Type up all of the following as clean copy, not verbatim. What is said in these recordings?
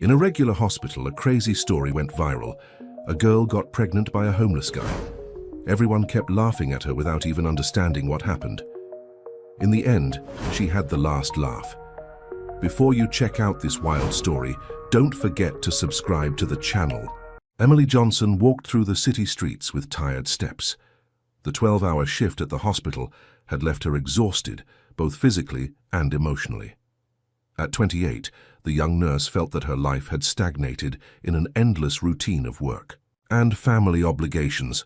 In a regular hospital, a crazy story went viral. A girl got pregnant by a homeless guy. Everyone kept laughing at her without even understanding what happened. In the end, she had the last laugh. Before you check out this wild story, don't forget to subscribe to the channel. Emily Johnson walked through the city streets with tired steps. The 12-hour shift at the hospital had left her exhausted, both physically and emotionally. At 28, the young nurse felt that her life had stagnated in an endless routine of work and family obligations.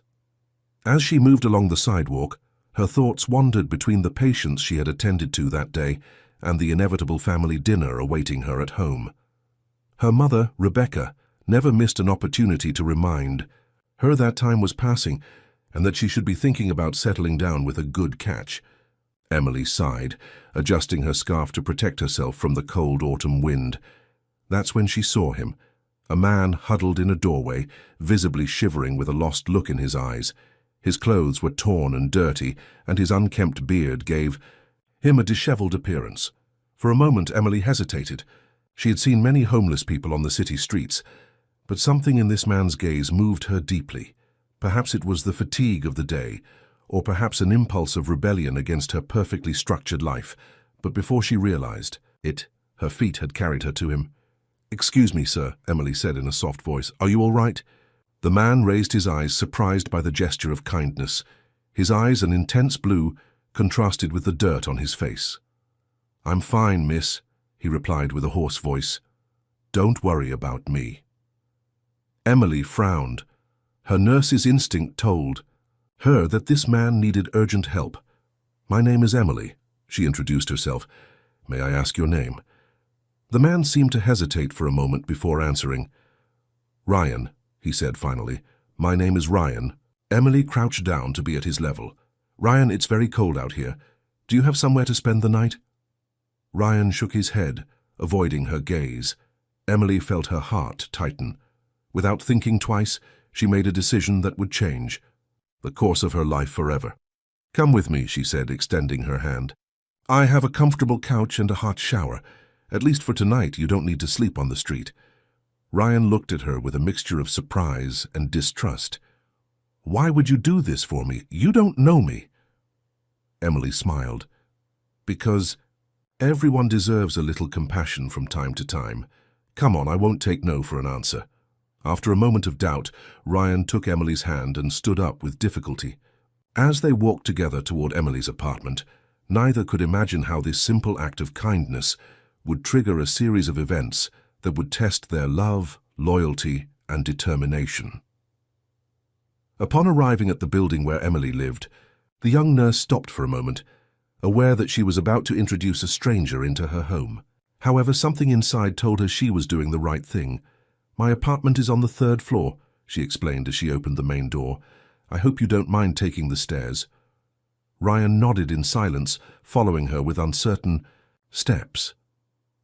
As she moved along the sidewalk, her thoughts wandered between the patients she had attended to that day and the inevitable family dinner awaiting her at home. Her mother, Rebecca, never missed an opportunity to remind her that time was passing and that she should be thinking about settling down with a good catch. Emily sighed, adjusting her scarf to protect herself from the cold autumn wind. That's when she saw him, a man huddled in a doorway, visibly shivering with a lost look in his eyes. His clothes were torn and dirty, and his unkempt beard gave him a disheveled appearance. For a moment, Emily hesitated. She had seen many homeless people on the city streets, but something in this man's gaze moved her deeply. Perhaps it was the fatigue of the day, or perhaps an impulse of rebellion against her perfectly structured life. But before she realized it, her feet had carried her to him. "Excuse me, sir," Emily said in a soft voice. "Are you all right?" The man raised his eyes, surprised by the gesture of kindness. His eyes, an intense blue, contrasted with the dirt on his face. "I'm fine, miss," he replied with a hoarse voice. "Don't worry about me." Emily frowned. Her nurse's instinct told her that this man needed urgent help. "My name is Emily," she introduced herself. "May I ask your name?" The man seemed to hesitate for a moment before answering. "Ryan," he said finally. "My name is Ryan." Emily crouched down to be at his level. "Ryan, it's very cold out here. Do you have somewhere to spend the night?" Ryan shook his head, avoiding her gaze. Emily felt her heart tighten. Without thinking twice, she made a decision that would change the course of her life forever. "Come with me," she said, extending her hand. "I have a comfortable couch and a hot shower. At least for tonight, you don't need to sleep on the street." Ryan looked at her with a mixture of surprise and distrust. "Why would you do this for me? You don't know me." Emily smiled. "Because everyone deserves a little compassion from time to time. Come on, I won't take no for an answer." After a moment of doubt, Ryan took Emily's hand and stood up with difficulty. As they walked together toward Emily's apartment, neither could imagine how this simple act of kindness would trigger a series of events that would test their love, loyalty, and determination. Upon arriving at the building where Emily lived, the young nurse stopped for a moment, aware that she was about to introduce a stranger into her home. However, something inside told her she was doing the right thing. "My apartment is on the 3rd floor," she explained as she opened the main door. "I hope you don't mind taking the stairs." Ryan nodded in silence, following her with uncertain steps.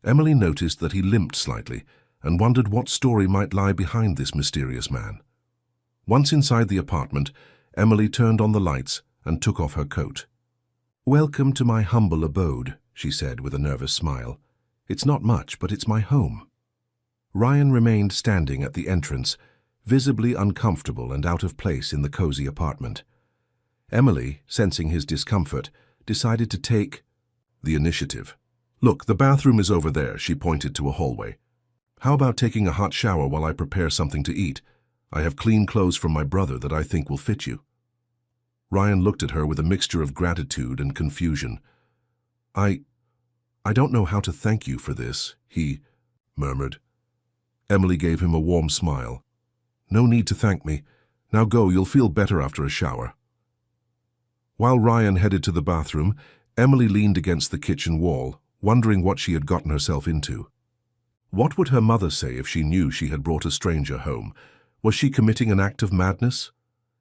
Emily noticed that he limped slightly and wondered what story might lie behind this mysterious man. Once inside the apartment, Emily turned on the lights and took off her coat. "Welcome to my humble abode," she said with a nervous smile. "It's not much, but it's my home." Ryan remained standing at the entrance, visibly uncomfortable and out of place in the cozy apartment. Emily, sensing his discomfort, decided to take the initiative. "Look, the bathroom is over there," she pointed to a hallway. "How about taking a hot shower while I prepare something to eat? I have clean clothes from my brother that I think will fit you." Ryan looked at her with a mixture of gratitude and confusion. I don't know how to thank you for this," he murmured. Emily gave him a warm smile. "No need to thank me. Now go, you'll feel better after a shower." While Ryan headed to the bathroom, Emily leaned against the kitchen wall, wondering what she had gotten herself into. What would her mother say if she knew she had brought a stranger home? Was she committing an act of madness?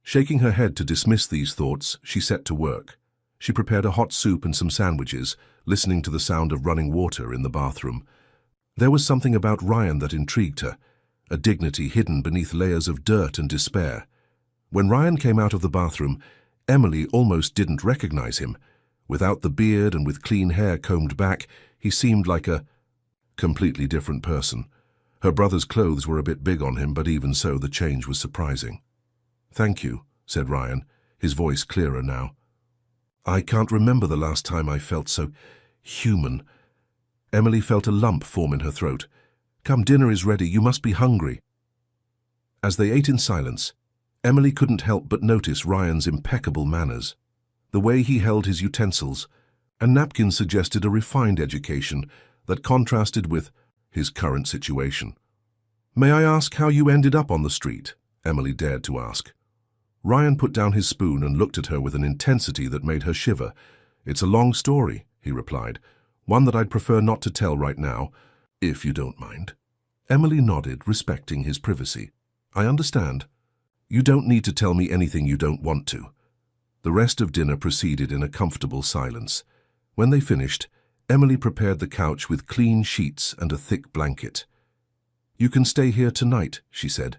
Shaking her head to dismiss these thoughts, she set to work. She prepared a hot soup and some sandwiches, listening to the sound of running water in the bathroom. There was something about Ryan that intrigued her, a dignity hidden beneath layers of dirt and despair. When Ryan came out of the bathroom, Emily almost didn't recognize him. Without the beard and with clean hair combed back, he seemed like a completely different person. Her brother's clothes were a bit big on him, but even so, the change was surprising. "Thank you," said Ryan, his voice clearer now. "I can't remember the last time I felt so human." Emily felt a lump form in her throat. "Come, dinner is ready. You must be hungry." As they ate in silence, Emily couldn't help but notice Ryan's impeccable manners. The way he held his utensils and napkins suggested a refined education that contrasted with his current situation. "May I ask how you ended up on the street?" Emily dared to ask. Ryan put down his spoon and looked at her with an intensity that made her shiver. "It's a long story," he replied, "one that I'd prefer not to tell right now, if you don't mind." Emily nodded, respecting his privacy. "I understand. You don't need to tell me anything you don't want to." The rest of dinner proceeded in a comfortable silence. When they finished, Emily prepared the couch with clean sheets and a thick blanket. "You can stay here tonight," she said.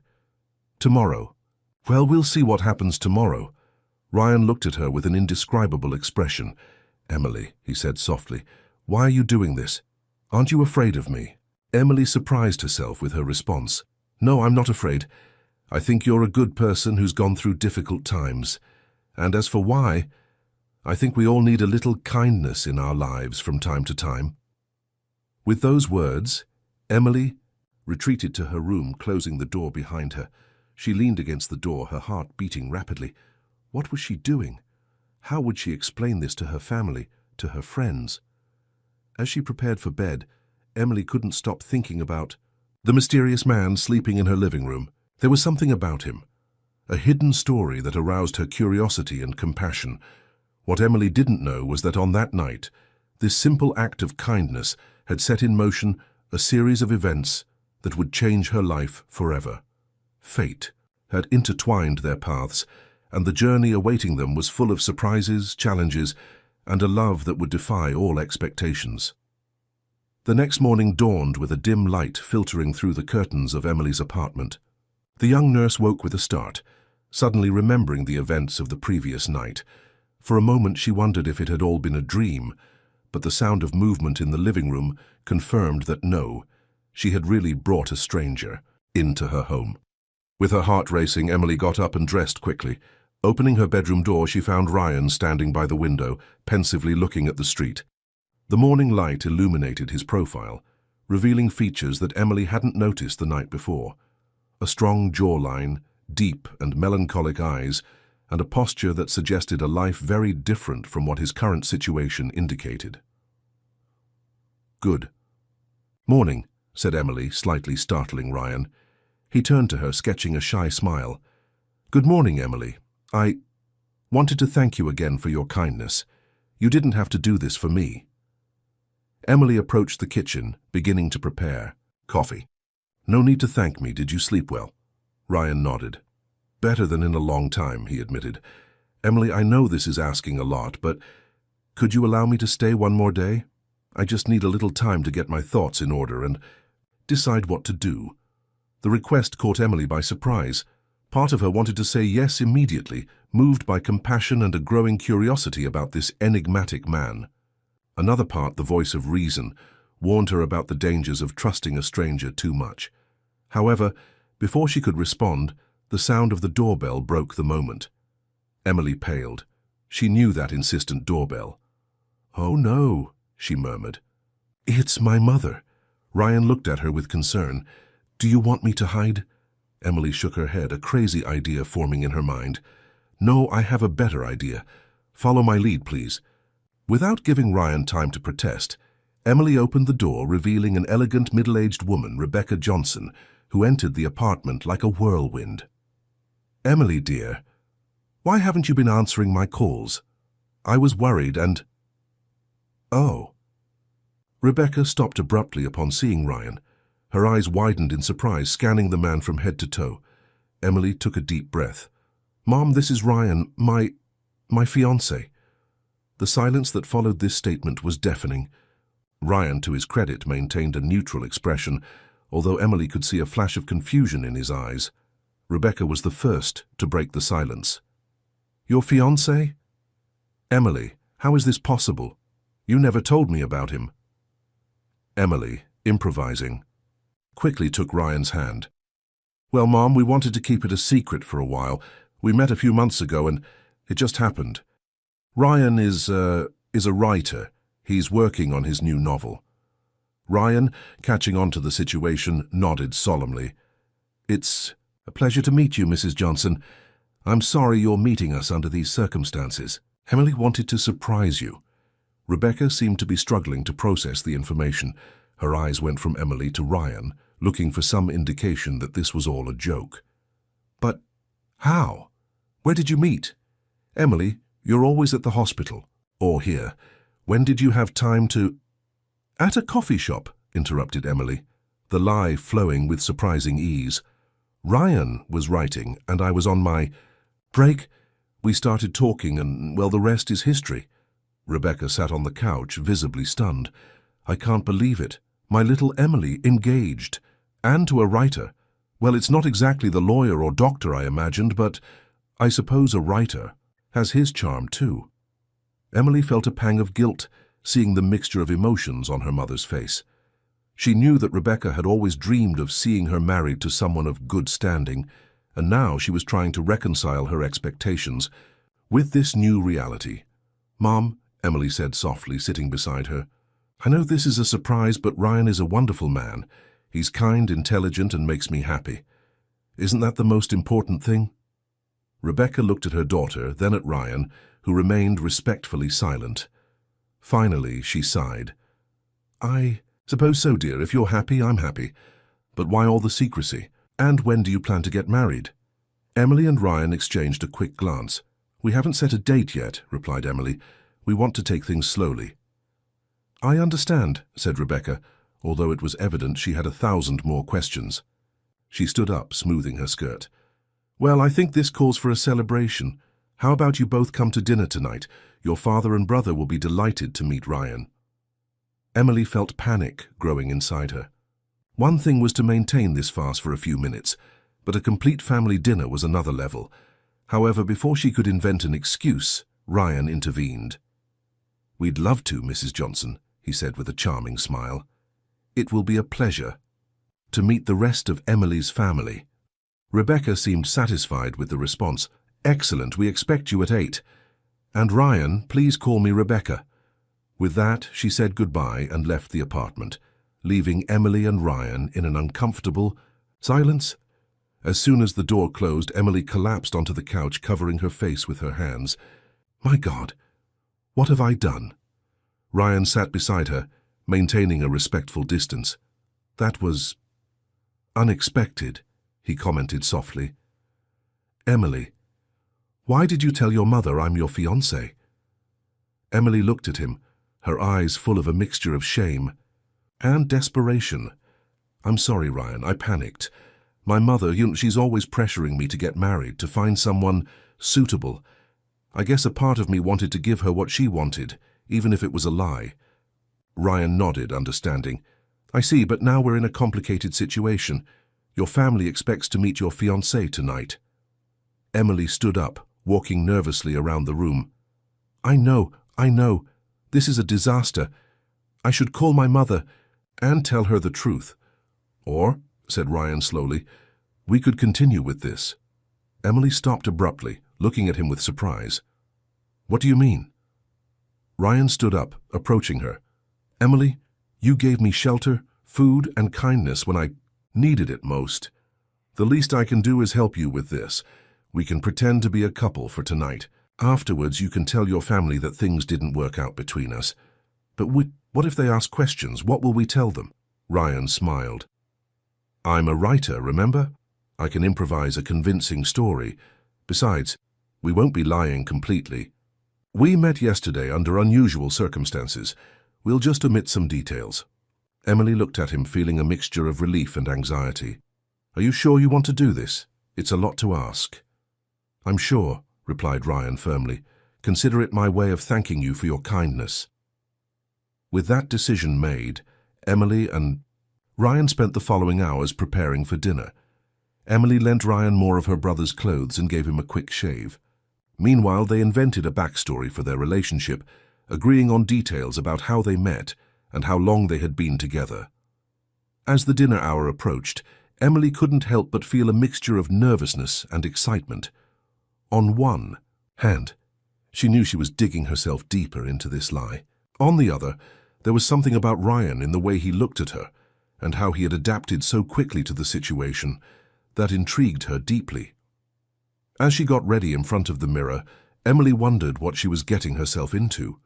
"Tomorrow?" "Well, we'll see what happens tomorrow." Ryan looked at her with an indescribable expression. "Emily," he said softly, "why are you doing this? Aren't you afraid of me?" Emily surprised herself with her response. "No, I'm not afraid. I think you're a good person who's gone through difficult times. And as for why, I think we all need a little kindness in our lives from time to time." With those words, Emily retreated to her room, closing the door behind her. She leaned against the door, her heart beating rapidly. What was she doing? How would she explain this to her family, to her friends? As she prepared for bed, Emily couldn't stop thinking about the mysterious man sleeping in her living room. There was something about him, a hidden story that aroused her curiosity and compassion. What Emily didn't know was that on that night, this simple act of kindness had set in motion a series of events that would change her life forever. Fate had intertwined their paths, and the journey awaiting them was full of surprises, challenges, and a love that would defy all expectations. The next morning dawned with a dim light filtering through the curtains of Emily's apartment. The young nurse woke with a start, suddenly remembering the events of the previous night. For a moment she wondered if it had all been a dream, but the sound of movement in the living room confirmed that no, she had really brought a stranger into her home. With her heart racing, Emily got up and dressed quickly. Opening her bedroom door, she found Ryan standing by the window, pensively looking at the street. The morning light illuminated his profile, revealing features that Emily hadn't noticed the night before. A strong jawline, deep and melancholic eyes, and a posture that suggested a life very different from what his current situation indicated. "Good morning," said Emily, slightly startling Ryan. He turned to her, sketching a shy smile. "Good morning, Emily. I wanted to thank you again for your kindness. You didn't have to do this for me." Emily approached the kitchen, beginning to prepare coffee. "No need to thank me. Did you sleep well?" Ryan nodded. "Better than in a long time," he admitted. "Emily, I know this is asking a lot, but could you allow me to stay one more day? I just need a little time to get my thoughts in order and decide what to do." The request caught Emily by surprise. Part of her wanted to say yes immediately, moved by compassion and a growing curiosity about this enigmatic man. Another part, the voice of reason, warned her about the dangers of trusting a stranger too much. However, before she could respond, the sound of the doorbell broke the moment. Emily paled. She knew that insistent doorbell. "Oh no," she murmured. "It's my mother." Ryan looked at her with concern. "Do you want me to hide?" Emily shook her head, a crazy idea forming in her mind. "No, I have a better idea. Follow my lead, please." Without giving Ryan time to protest, Emily opened the door, revealing an elegant middle-aged woman, Rebecca Johnson, who entered the apartment like a whirlwind. "Emily, dear, why haven't you been answering my calls? I was worried and—" "Oh." Rebecca stopped abruptly upon seeing Ryan. Her eyes widened in surprise, scanning the man from head to toe. Emily took a deep breath. "Mom, this is Ryan, my fiancé." The silence that followed this statement was deafening. Ryan, to his credit, maintained a neutral expression, although Emily could see a flash of confusion in his eyes. Rebecca was the first to break the silence. "Your fiancé? Emily, how is this possible? You never told me about him." Emily, improvising. quickly took Ryan's hand. "Well, Mom, we wanted to keep it a secret for a while. We met a few months ago and it just happened. Ryan is a writer. He's working on his new novel." Ryan, catching on to the situation, nodded solemnly. "It's a pleasure to meet you, Mrs. Johnson. I'm sorry you're meeting us under these circumstances. Emily wanted to surprise you." Rebecca seemed to be struggling to process the information. Her eyes went from Emily to Ryan, looking for some indication that this was all a joke. "But how? Where did you meet? Emily, you're always at the hospital, or here. When did you have time to—" "At a coffee shop," interrupted Emily, the lie flowing with surprising ease. "Ryan was writing, and I was on my break. We started talking, and, well, the rest is history." Rebecca sat on the couch, visibly stunned. "I can't believe it. My little Emily engaged. And to a writer. Well, it's not exactly the lawyer or doctor I imagined, but I suppose a writer has his charm too." Emily felt a pang of guilt, seeing the mixture of emotions on her mother's face. She knew that Rebecca had always dreamed of seeing her married to someone of good standing, and now she was trying to reconcile her expectations with this new reality. "Mom," Emily said softly, sitting beside her, "I know this is a surprise, but Ryan is a wonderful man. He's kind, intelligent, and makes me happy. Isn't that the most important thing?" Rebecca looked at her daughter, then at Ryan, who remained respectfully silent. Finally, she sighed. "I suppose so, dear. If you're happy, I'm happy. But why all the secrecy? And when do you plan to get married?" Emily and Ryan exchanged a quick glance. "We haven't set a date yet," replied Emily. "We want to take things slowly." "I understand," said Rebecca, although it was evident she had 1,000 more questions. She stood up, smoothing her skirt. "Well, I think this calls for a celebration. How about you both come to dinner tonight? Your father and brother will be delighted to meet Ryan." Emily felt panic growing inside her. One thing was to maintain this farce for a few minutes, but a complete family dinner was another level. However, before she could invent an excuse, Ryan intervened. "We'd love to, Mrs. Johnson," he said with a charming smile. "It will be a pleasure to meet the rest of Emily's family." Rebecca seemed satisfied with the response. "Excellent, we expect you at 8. And Ryan, please call me Rebecca." With that, she said goodbye and left the apartment, leaving Emily and Ryan in an uncomfortable silence. As soon as the door closed, Emily collapsed onto the couch, covering her face with her hands. "My God, what have I done?" Ryan sat beside her, maintaining a respectful distance. "That was unexpected," he commented softly. "Emily, why did you tell your mother I'm your fiancé?" Emily looked at him, her eyes full of a mixture of shame and desperation. "I'm sorry, Ryan, I panicked. My mother, she's always pressuring me to get married, to find someone suitable. I guess a part of me wanted to give her what she wanted, even if it was a lie." Ryan nodded, understanding. "I see, but now we're in a complicated situation. Your family expects to meet your fiancé tonight." Emily stood up, walking nervously around the room. I know. This is a disaster. I should call my mother and tell her the truth. Or, said Ryan slowly, we could continue with this." Emily stopped abruptly, looking at him with surprise. "What do you mean?" Ryan stood up, approaching her. "Emily, you gave me shelter, food, and kindness when I needed it most. The least I can do is help you with this. We can pretend to be a couple for tonight. Afterwards, you can tell your family that things didn't work out between us. But what if they ask questions? What will we tell them?" Ryan smiled. "I'm a writer, remember? I can improvise a convincing story. Besides, we won't be lying completely. We met yesterday under unusual circumstances. We'll just omit some details." Emily looked at him, feeling a mixture of relief and anxiety. "Are you sure you want to do this? It's a lot to ask." "I'm sure," replied Ryan firmly. "Consider it my way of thanking you for your kindness." With that decision made, Emily and Ryan spent the following hours preparing for dinner. Emily lent Ryan more of her brother's clothes and gave him a quick shave. Meanwhile, they invented a backstory for their relationship, agreeing on details about how they met and how long they had been together. As the dinner hour approached, Emily couldn't help but feel a mixture of nervousness and excitement. On one hand, she knew she was digging herself deeper into this lie. On the other, there was something about Ryan in the way he looked at her, and how he had adapted so quickly to the situation, that intrigued her deeply. As she got ready in front of the mirror, Emily wondered what she was getting herself into.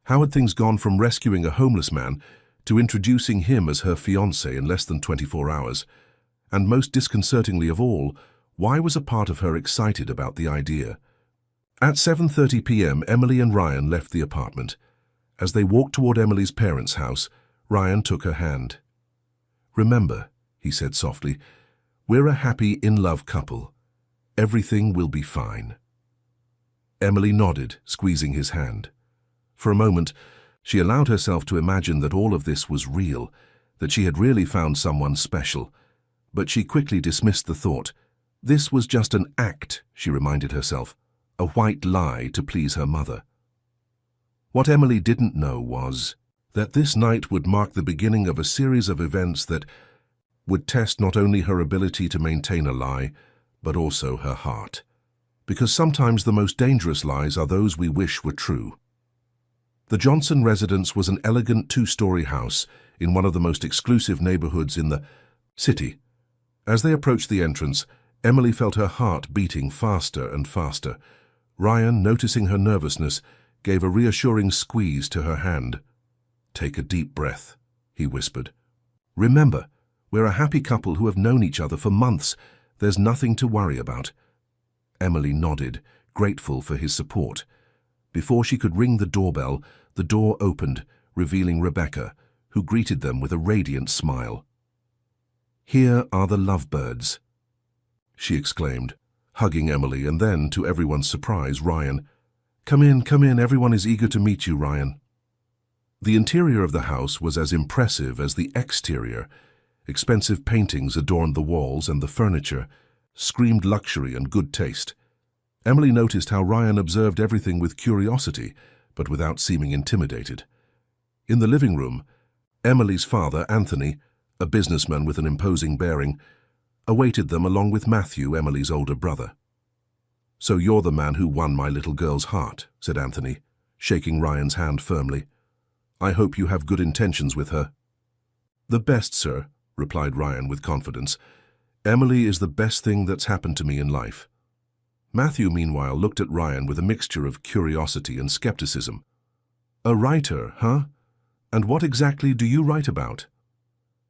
How had things gone from rescuing a homeless man to introducing him as her fiancé in less than 24 hours? And most disconcertingly of all, why was a part of her excited about the idea? At 7:30 p.m., Emily and Ryan left the apartment. As they walked toward Emily's parents' house, Ryan took her hand. "Remember," he said softly, "we're a happy, in-love couple. Everything will be fine." Emily nodded, squeezing his hand. For a moment, she allowed herself to imagine that all of this was real, that she had really found someone special. But she quickly dismissed the thought. This was just an act, she reminded herself, a white lie to please her mother. What Emily didn't know was that this night would mark the beginning of a series of events that would test not only her ability to maintain a lie, but also her heart. Because sometimes the most dangerous lies are those we wish were true. The Johnson residence was an elegant two-story house in one of the most exclusive neighborhoods in the city. As they approached the entrance, Emily felt her heart beating faster and faster. Ryan, noticing her nervousness, gave a reassuring squeeze to her hand. "Take a deep breath," he whispered. "Remember, we're a happy couple who have known each other for months. There's nothing to worry about." Emily nodded, grateful for his support. Before she could ring the doorbell, the door opened, revealing Rebecca, who greeted them with a radiant smile. "Here are the lovebirds," she exclaimed, hugging Emily, and then, to everyone's surprise, Ryan. Come in, everyone is eager to meet you, Ryan." The interior of the house was as impressive as the exterior. Expensive paintings adorned the walls, and the furniture screamed luxury and good taste. Emily noticed how Ryan observed everything with curiosity, but without seeming intimidated. In the living room, Emily's father, Anthony, a businessman with an imposing bearing, awaited them along with Matthew, Emily's older brother. "So you're the man who won my little girl's heart," said Anthony, shaking Ryan's hand firmly. "I hope you have good intentions with her." "The best, sir," replied Ryan with confidence. "Emily is the best thing that's happened to me in life." Matthew, meanwhile, looked at Ryan with a mixture of curiosity and skepticism. "A writer, huh? And what exactly do you write about?"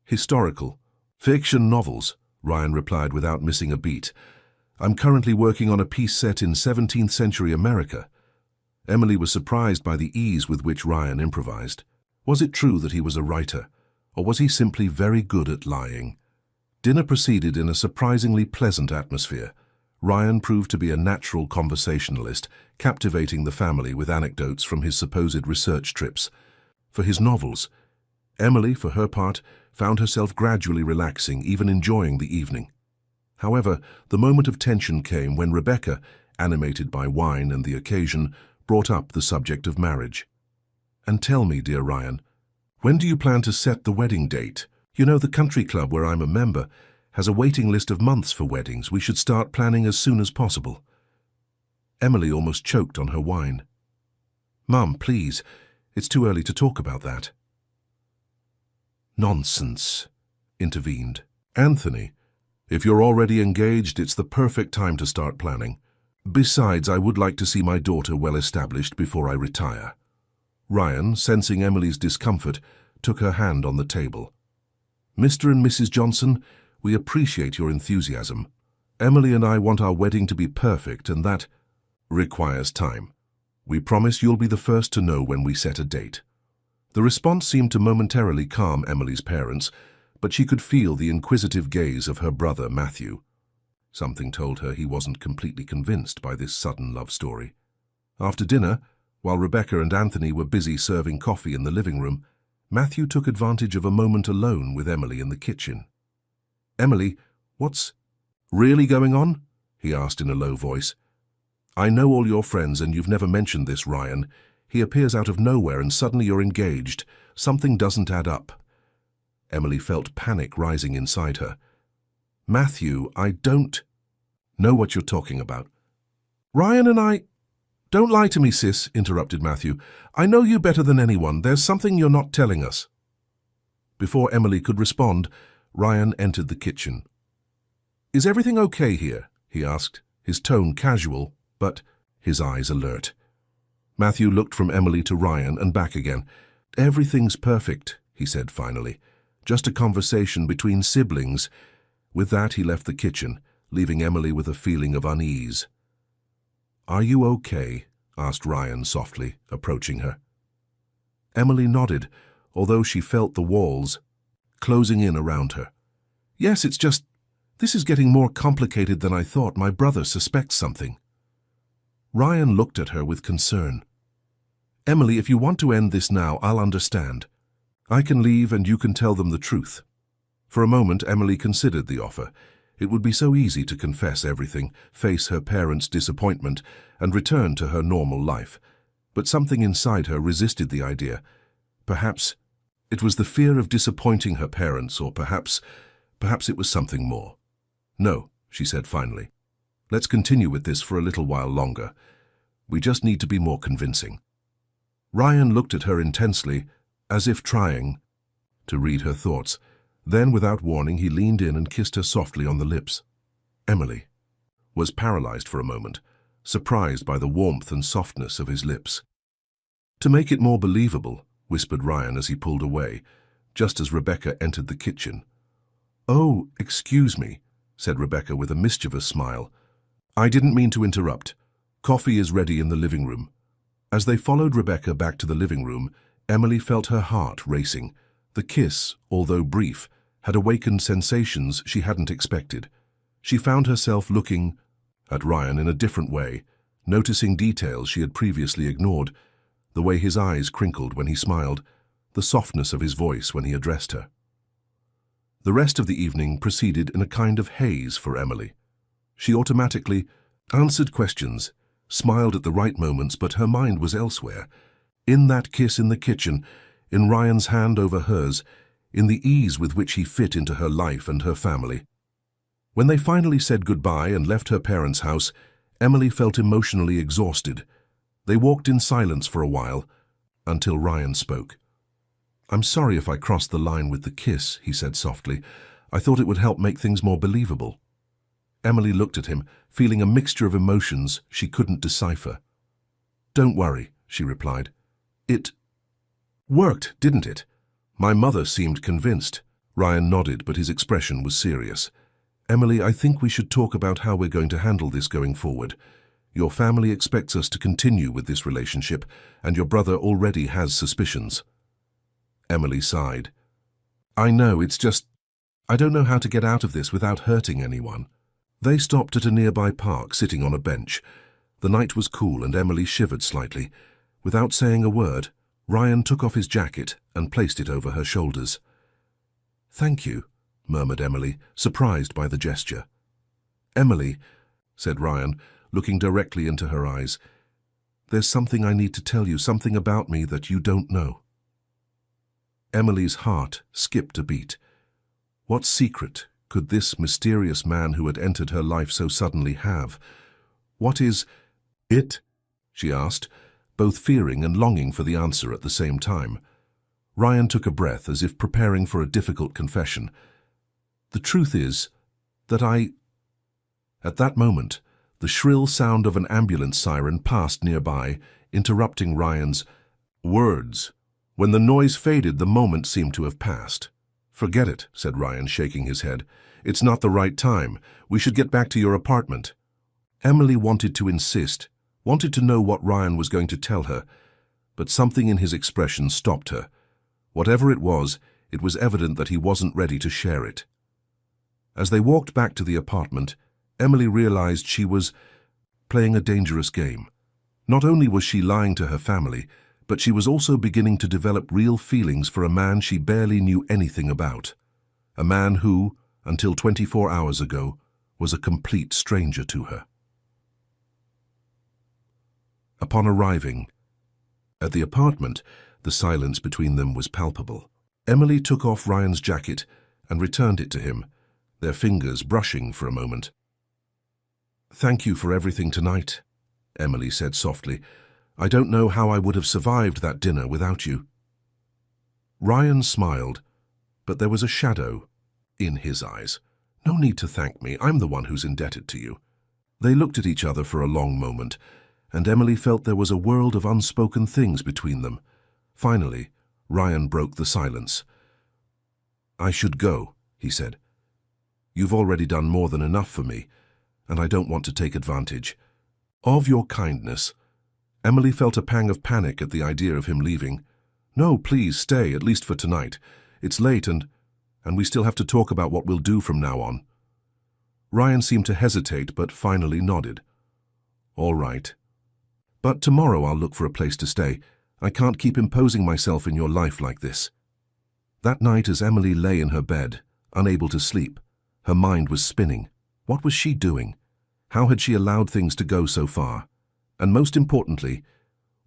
"Historical, fiction novels," Ryan replied without missing a beat. "I'm currently working on a piece set in 17th century America." Emily was surprised by the ease with which Ryan improvised. Was it true that he was a writer, or was he simply very good at lying? Dinner proceeded in a surprisingly pleasant atmosphere. Ryan proved to be a natural conversationalist, captivating the family with anecdotes from his supposed research trips. For his novels, Emily, for her part, found herself gradually relaxing, even enjoying the evening. However, the moment of tension came when Rebecca, animated by wine and the occasion, brought up the subject of marriage. "And tell me, dear Ryan, when do you plan to set the wedding date? You know, the country club where I'm a member has a waiting list of months for weddings. We should start planning as soon as possible." Emily almost choked on her wine. "Mum, please, it's too early to talk about that." "Nonsense," intervened Anthony. "If you're already engaged, it's the perfect time to start planning. Besides, I would like to see my daughter well established before I retire." Ryan, sensing Emily's discomfort, took her hand on the table. "Mr. and Mrs. Johnson, we appreciate your enthusiasm. Emily and I want our wedding to be perfect, and that requires time. We promise you'll be the first to know when we set a date." The response seemed to momentarily calm Emily's parents, but she could feel the inquisitive gaze of her brother, Matthew. Something told her he wasn't completely convinced by this sudden love story. After dinner, while Rebecca and Anthony were busy serving coffee in the living room, Matthew took advantage of a moment alone with Emily in the kitchen. "Emily, what's really going on?" he asked in a low voice. "I know all your friends, and you've never mentioned this, Ryan. He appears out of nowhere and suddenly you're engaged. Something doesn't add up." Emily felt panic rising inside her. "Matthew, I don't know what you're talking about." "Ryan and I—" "Don't lie to me, sis," interrupted Matthew. "I know you better than anyone. There's something you're not telling us." Before Emily could respond, Ryan entered the kitchen. "Is everything okay here?" he asked, his tone casual, but his eyes alert. Matthew looked from Emily to Ryan and back again. "Everything's perfect," he said finally. "Just a conversation between siblings." With that, he left the kitchen, leaving Emily with a feeling of unease. "Are you okay?" asked Ryan softly, approaching her. Emily nodded, although she felt the walls closing in around her. "Yes, it's just, this is getting more complicated than I thought. My brother suspects something." Ryan looked at her with concern. "Emily, if you want to end this now, I'll understand. I can leave and you can tell them the truth." For a moment, Emily considered the offer. It would be so easy to confess everything, face her parents' disappointment, and return to her normal life. But something inside her resisted the idea. Perhaps it was the fear of disappointing her parents, or perhaps it was something more. "No," she said finally. "Let's continue with this for a little while longer. We just need to be more convincing." Ryan looked at her intensely, as if trying to read her thoughts. Then, without warning, he leaned in and kissed her softly on the lips. Emily was paralyzed for a moment, surprised by the warmth and softness of his lips. "To make it more believable," whispered Ryan as he pulled away, just as Rebecca entered the kitchen. "Oh, excuse me," said Rebecca with a mischievous smile. "I didn't mean to interrupt. Coffee is ready in the living room." As they followed Rebecca back to the living room, Emily felt her heart racing. The kiss, although brief, had awakened sensations she hadn't expected. She found herself looking at Ryan in a different way, noticing details she had previously ignored, the way his eyes crinkled when he smiled, the softness of his voice when he addressed her. The rest of the evening proceeded in a kind of haze for Emily. She automatically answered questions, smiled at the right moments, but her mind was elsewhere. In that kiss in the kitchen, in Ryan's hand over hers, in the ease with which he fit into her life and her family. When they finally said goodbye and left her parents' house, Emily felt emotionally exhausted. They walked in silence for a while, until Ryan spoke. "I'm sorry if I crossed the line with the kiss," he said softly. "I thought it would help make things more believable." Emily looked at him, feeling a mixture of emotions she couldn't decipher. "Don't worry," she replied. "It worked, didn't it?" "My mother seemed convinced." Ryan nodded, but his expression was serious. "Emily, I think we should talk about how we're going to handle this going forward. Your family expects us to continue with this relationship, and your brother already has suspicions." Emily sighed. "I know, it's just, I don't know how to get out of this without hurting anyone." They stopped at a nearby park, sitting on a bench. The night was cool and Emily shivered slightly. Without saying a word, Ryan took off his jacket and placed it over her shoulders. "Thank you," murmured Emily, surprised by the gesture. "Emily," said Ryan, looking directly into her eyes, "there's something I need to tell you, something about me that you don't know." Emily's heart skipped a beat. What secret could this mysterious man who had entered her life so suddenly have? "What is it?" she asked, both fearing and longing for the answer at the same time. Ryan took a breath as if preparing for a difficult confession. "The truth is that At that moment, the shrill sound of an ambulance siren passed nearby, interrupting Ryan's words. When the noise faded, the moment seemed to have passed. "Forget it," said Ryan, shaking his head. "It's not the right time. We should get back to your apartment." Emily wanted to insist, wanted to know what Ryan was going to tell her, but something in his expression stopped her. Whatever it was evident that he wasn't ready to share it. As they walked back to the apartment, Emily realized she was playing a dangerous game. Not only was she lying to her family, but she was also beginning to develop real feelings for a man she barely knew anything about. A man who, until 24 hours ago, was a complete stranger to her. Upon arriving at the apartment, the silence between them was palpable. Emily took off Ryan's jacket and returned it to him, their fingers brushing for a moment. "Thank you for everything tonight," Emily said softly. "I don't know how I would have survived that dinner without you." Ryan smiled, but there was a shadow in his eyes. "No need to thank me. I'm the one who's indebted to you." They looked at each other for a long moment, and Emily felt there was a world of unspoken things between them. Finally, Ryan broke the silence. "I should go," he said. "You've already done more than enough for me, and I don't want to take advantage of your kindness." Emily felt a pang of panic at the idea of him leaving. "No, please stay, at least for tonight. It's late and we still have to talk about what we'll do from now on." Ryan seemed to hesitate, but finally nodded. "All right. But tomorrow I'll look for a place to stay. I can't keep imposing myself in your life like this." That night, as Emily lay in her bed, unable to sleep, her mind was spinning. What was she doing? How had she allowed things to go so far? And most importantly,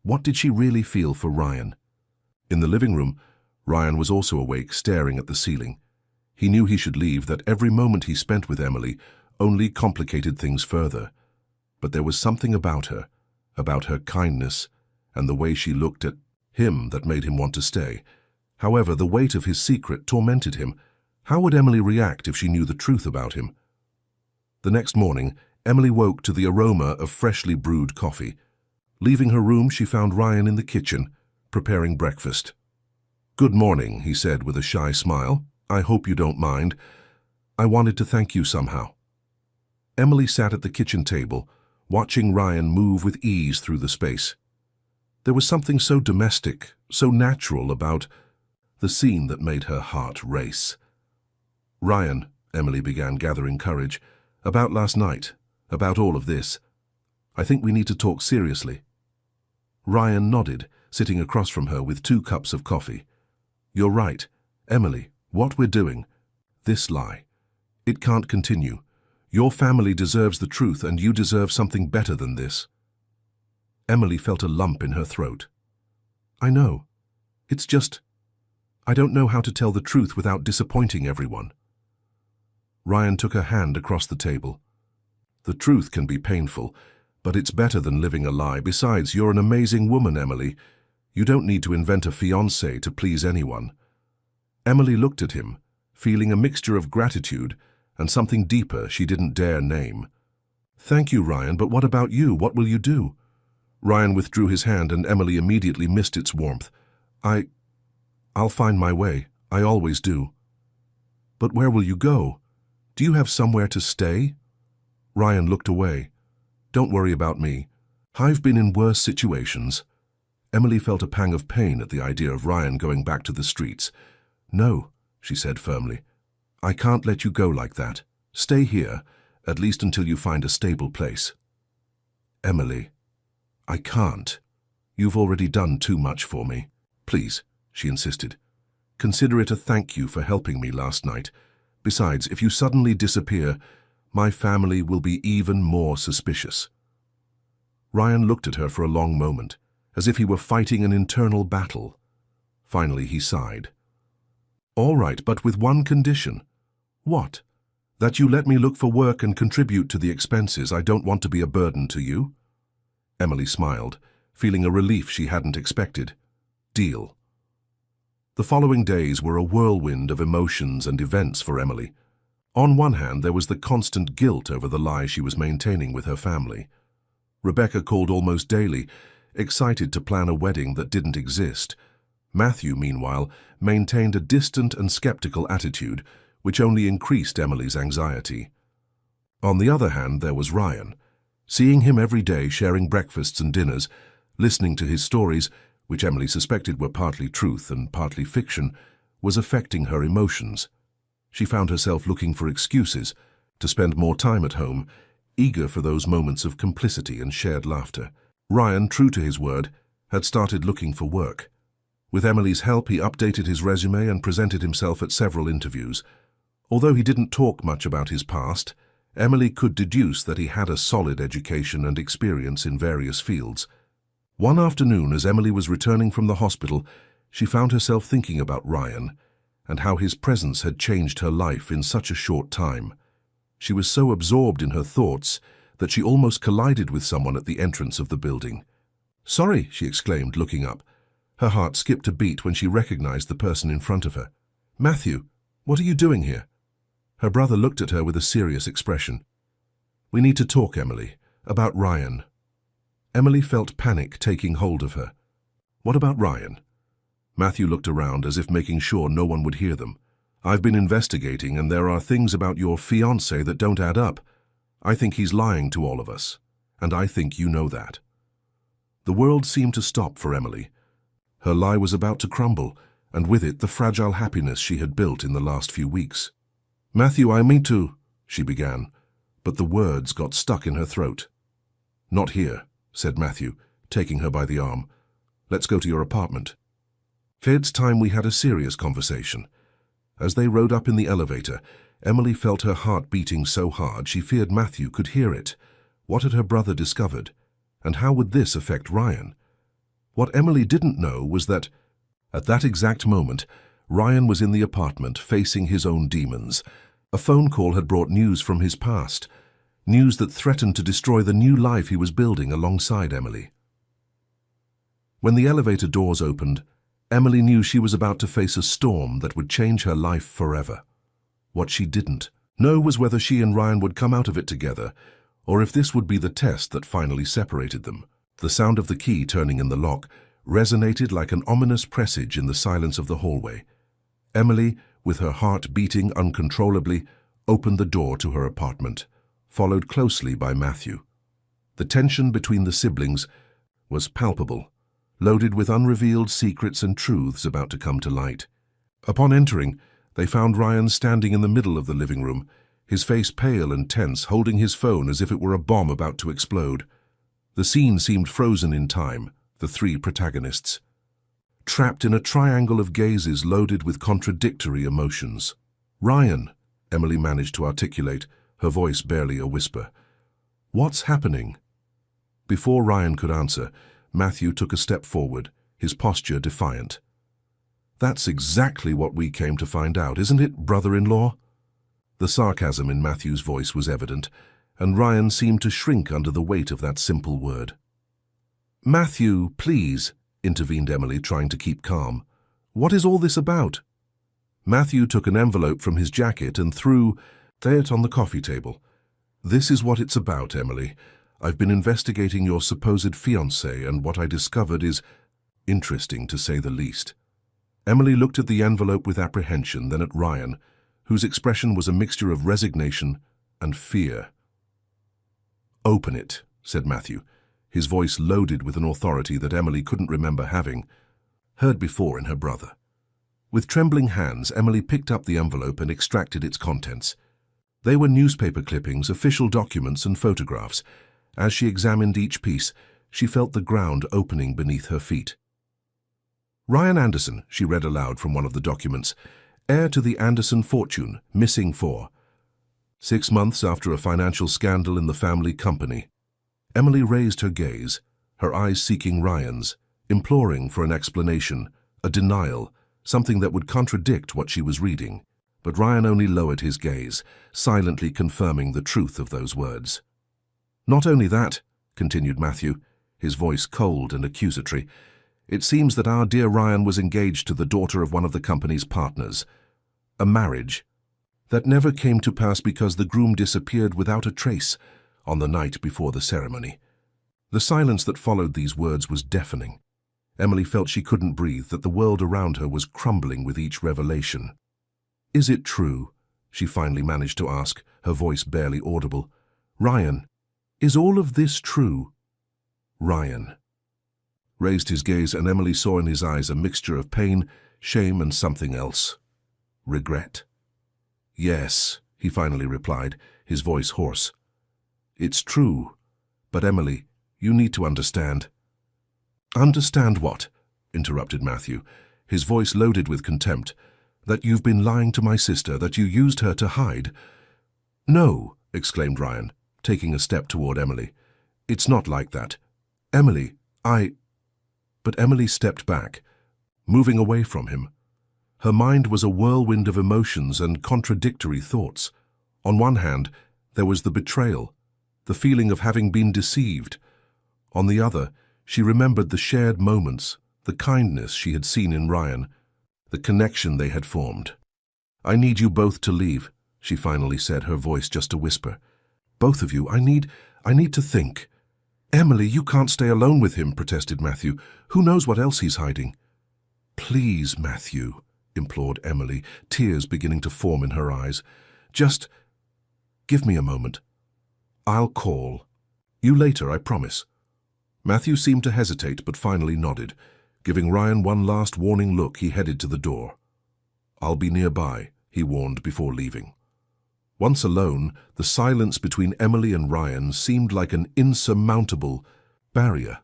what did she really feel for Ryan? In the living room, Ryan was also awake, staring at the ceiling. He knew he should leave, that every moment he spent with Emily only complicated things further. But there was something about her kindness, and the way she looked at him that made him want to stay. However, the weight of his secret tormented him. How would Emily react if she knew the truth about him? The next morning, Emily woke to the aroma of freshly brewed coffee. Leaving her room, she found Ryan in the kitchen, preparing breakfast. "Good morning," he said with a shy smile. "I hope you don't mind. I wanted to thank you somehow." Emily sat at the kitchen table, watching Ryan move with ease through the space. There was something so domestic, so natural about the scene that made her heart race. "Ryan," Emily began, gathering courage, "about last night, about all of this. I think we need to talk seriously." Ryan nodded, sitting across from her with 2 cups of coffee. "You're right, Emily, what we're doing, this lie, it can't continue. Your family deserves the truth, and you deserve something better than this." Emily felt a lump in her throat. "I know. It's just, I don't know how to tell the truth without disappointing everyone." Ryan took her hand across the table. "The truth can be painful, but it's better than living a lie. Besides, you're an amazing woman, Emily. You don't need to invent a fiancé to please anyone." Emily looked at him, feeling a mixture of gratitude and something deeper she didn't dare name. "Thank you, Ryan, but what about you? What will you do?" Ryan withdrew his hand, and Emily immediately missed its warmth. I'll find my way. I always do." "But where will you go? Do you have somewhere to stay?" Ryan looked away. "Don't worry about me. I've been in worse situations." Emily felt a pang of pain at the idea of Ryan going back to the streets. "No," she said firmly. "I can't let you go like that. Stay here, at least until you find a stable place." "Emily, I can't. You've already done too much for me. Please," she insisted. "Consider it a thank you for helping me last night. Besides, if you suddenly disappear, my family will be even more suspicious." Ryan looked at her for a long moment, as if he were fighting an internal battle. Finally, he sighed. "All right, but with one condition." "What?" "That you let me look for work and contribute to the expenses. I don't want to be a burden to you." Emily smiled, feeling a relief she hadn't expected. "Deal." The following days were a whirlwind of emotions and events for Emily. On one hand, there was the constant guilt over the lie she was maintaining with her family. Rebecca called almost daily, excited to plan a wedding that didn't exist. Matthew, meanwhile, maintained a distant and skeptical attitude, which only increased Emily's anxiety. On the other hand, there was Ryan. Seeing him every day, sharing breakfasts and dinners, listening to his stories, which Emily suspected were partly truth and partly fiction, was affecting her emotions. She found herself looking for excuses to spend more time at home, eager for those moments of complicity and shared laughter. Ryan, true to his word, had started looking for work. With Emily's help, he updated his resume and presented himself at several interviews. Although he didn't talk much about his past, Emily could deduce that he had a solid education and experience in various fields. One afternoon, as Emily was returning from the hospital, she found herself thinking about Ryan, and how his presence had changed her life in such a short time. She was so absorbed in her thoughts that she almost collided with someone at the entrance of the building. "Sorry," she exclaimed, looking up. Her heart skipped a beat when she recognized the person in front of her. "Matthew, what are you doing here?" Her brother looked at her with a serious expression. "We need to talk, Emily, about Ryan." Emily felt panic taking hold of her. "What about Ryan?" Matthew looked around as if making sure no one would hear them. "I've been investigating, and there are things about your fiancé that don't add up. I think he's lying to all of us, and I think you know that." The world seemed to stop for Emily. Her lie was about to crumble, and with it the fragile happiness she had built in the last few weeks. "Matthew, I mean to," she began, but the words got stuck in her throat. "Not here," said Matthew, taking her by the arm. "Let's go to your apartment." "It's time we had a serious conversation." As they rode up in the elevator, Emily felt her heart beating so hard she feared Matthew could hear it. What had her brother discovered? And how would this affect Ryan? What Emily didn't know was that, at that exact moment, Ryan was in the apartment facing his own demons. A phone call had brought news from his past, news that threatened to destroy the new life he was building alongside Emily. When the elevator doors opened, Emily knew she was about to face a storm that would change her life forever. What she didn't know was whether she and Ryan would come out of it together, or if this would be the test that finally separated them. The sound of the key turning in the lock resonated like an ominous presage in the silence of the hallway. Emily, with her heart beating uncontrollably, opened the door to her apartment, followed closely by Matthew. The tension between the siblings was palpable, loaded with unrevealed secrets and truths about to come to light. Upon entering, they found Ryan standing in the middle of the living room, his face pale and tense, holding his phone as if it were a bomb about to explode. The scene seemed frozen in time, the three protagonists, trapped in a triangle of gazes loaded with contradictory emotions. "Ryan," Emily managed to articulate, her voice barely a whisper. "What's happening?" Before Ryan could answer, Matthew took a step forward, his posture defiant. "That's exactly what we came to find out, isn't it, brother-in-law?" The sarcasm in Matthew's voice was evident, and Ryan seemed to shrink under the weight of that simple word. "Matthew, please," intervened Emily, trying to keep calm. "What is all this about?" Matthew took an envelope from his jacket and threw it on the coffee table. "This is what it's about, Emily. I've been investigating your supposed fiancé, and what I discovered is interesting, to say the least." Emily looked at the envelope with apprehension, then at Ryan, whose expression was a mixture of resignation and fear. "Open it," said Matthew, his voice loaded with an authority that Emily couldn't remember having heard before in her brother. With trembling hands, Emily picked up the envelope and extracted its contents. They were newspaper clippings, official documents, and photographs. As she examined each piece, she felt the ground opening beneath her feet. "Ryan Anderson," she read aloud from one of the documents, "heir to the Anderson fortune, missing for 6 months after a financial scandal in the family company." Emily raised her gaze, her eyes seeking Ryan's, imploring for an explanation, a denial, something that would contradict what she was reading. But Ryan only lowered his gaze, silently confirming the truth of those words. "Not only that," continued Matthew, his voice cold and accusatory, "it seems that our dear Ryan was engaged to the daughter of one of the company's partners. A marriage that never came to pass because the groom disappeared without a trace on the night before the ceremony." The silence that followed these words was deafening. Emily felt she couldn't breathe, that the world around her was crumbling with each revelation. "Is it true?" she finally managed to ask, her voice barely audible. "Ryan, is all of this true?" Ryan raised his gaze, and Emily saw in his eyes a mixture of pain, shame, and something else. Regret. "Yes," he finally replied, his voice hoarse. "It's true. But Emily, you need to understand." "Understand what?" interrupted Matthew, his voice loaded with contempt. "That you've been lying to my sister, that you used her to hide?" "No," exclaimed Ryan, taking a step toward Emily. "It's not like that. Emily, But Emily stepped back, moving away from him. Her mind was a whirlwind of emotions and contradictory thoughts. On one hand, there was the betrayal, the feeling of having been deceived. On the other, she remembered the shared moments, the kindness she had seen in Ryan, the connection they had formed. "I need you both to leave," she finally said, her voice just a whisper. "Both of you, I need to think." "Emily, you can't stay alone with him," protested Matthew. "Who knows what else he's hiding?" "Please, Matthew," implored Emily, tears beginning to form in her eyes. "Just give me a moment. I'll call you later, I promise." Matthew seemed to hesitate, but finally nodded. Giving Ryan one last warning look, he headed to the door. "I'll be nearby," he warned before leaving. Once alone, the silence between Emily and Ryan seemed like an insurmountable barrier.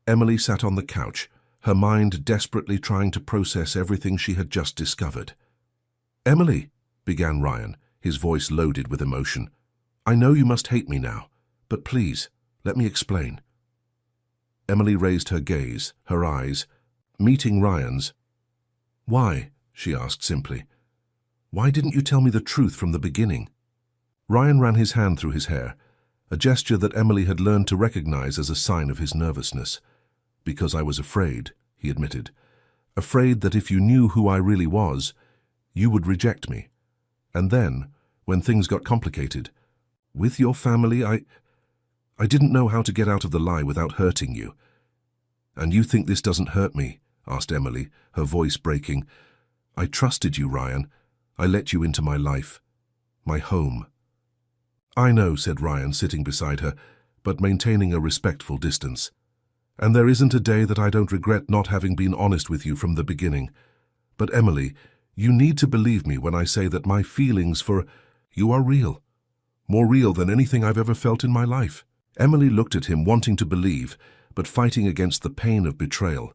Emily sat on the couch, her mind desperately trying to process everything she had just discovered. "Emily," began Ryan, his voice loaded with emotion, "I know you must hate me now, but please, let me explain." Emily raised her gaze, her eyes, meeting Ryan's. "Why?" she asked simply. "Why didn't you tell me the truth from the beginning?" Ryan ran his hand through his hair, a gesture that Emily had learned to recognize as a sign of his nervousness. "Because I was afraid," he admitted. "Afraid that if you knew who I really was, you would reject me. And then, when things got complicated, with your family, I didn't know how to get out of the lie without hurting you." "And you think this doesn't hurt me?" asked Emily, her voice breaking. "I trusted you, Ryan. I let you into my life, my home." "I know," said Ryan, sitting beside her, but maintaining a respectful distance. "And there isn't a day that I don't regret not having been honest with you from the beginning. But Emily, you need to believe me when I say that my feelings for you are real. More real than anything I've ever felt in my life." Emily looked at him, wanting to believe, but fighting against the pain of betrayal.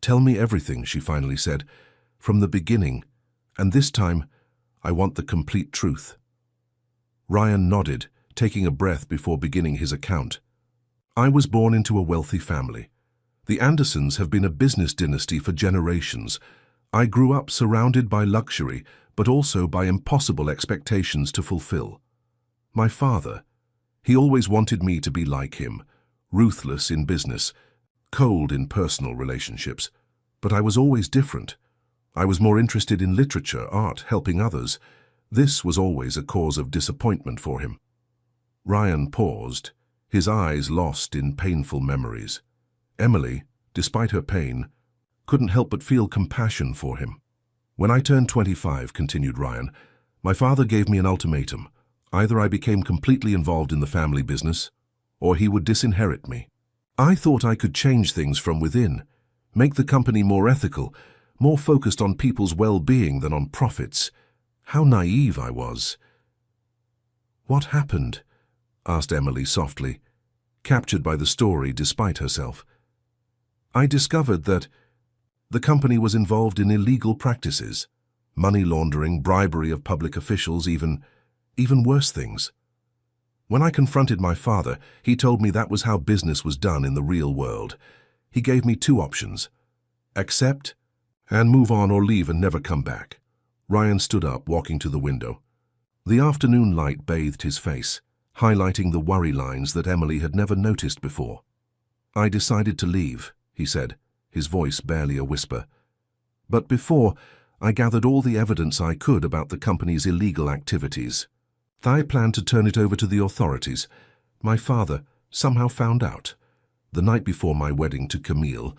"Tell me everything," she finally said, "from the beginning. And this time, I want the complete truth." Ryan nodded, taking a breath before beginning his account. "I was born into a wealthy family. The Andersons have been a business dynasty for generations. I grew up surrounded by luxury, but also by impossible expectations to fulfill. My father, he always wanted me to be like him, ruthless in business, cold in personal relationships. But I was always different. I was more interested in literature, art, helping others. This was always a cause of disappointment for him." Ryan paused, his eyes lost in painful memories. Emily, despite her pain, couldn't help but feel compassion for him. "When I turned 25, continued Ryan, my father gave me an ultimatum. Either I became completely involved in the family business, or he would disinherit me. I thought I could change things from within, make the company more ethical, more focused on people's well-being than on profits. How naive I was." "What happened?" asked Emily softly, captured by the story despite herself. "I discovered that the company was involved in illegal practices, money laundering, bribery of public officials, even worse things. When I confronted my father, he told me that was how business was done in the real world. He gave me two options: accept and move on, or leave and never come back." Ryan stood up, walking to the window. The afternoon light bathed his face, highlighting the worry lines that Emily had never noticed before. "I decided to leave," he said, his voice barely a whisper. "But before, I gathered all the evidence I could about the company's illegal activities. I planned to turn it over to the authorities. My father somehow found out. The night before my wedding to Camille,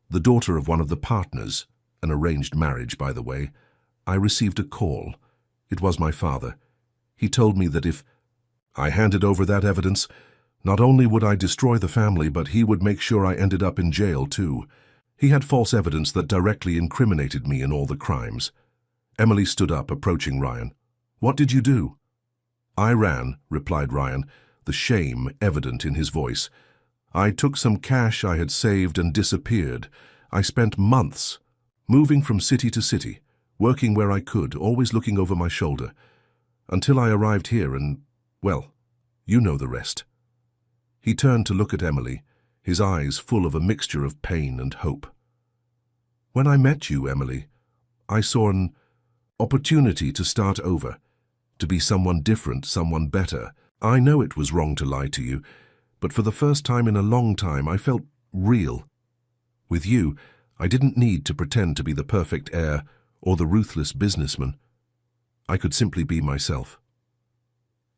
the daughter of one of the partners, an arranged marriage, by the way, I received a call. It was my father. He told me that if I handed over that evidence, not only would I destroy the family, but he would make sure I ended up in jail too. He had false evidence that directly incriminated me in all the crimes." Emily stood up, approaching Ryan. "What did you do?" "I ran," replied Ryan, the shame evident in his voice. "I took some cash I had saved and disappeared. I spent months moving from city to city, working where I could, always looking over my shoulder, until I arrived here and, well, you know the rest." He turned to look at Emily, his eyes full of a mixture of pain and hope. "When I met you, Emily, I saw an opportunity to start over, to be someone different, someone better. I know it was wrong to lie to you, but for the first time in a long time, I felt real. With you, I didn't need to pretend to be the perfect heir or the ruthless businessman. I could simply be myself.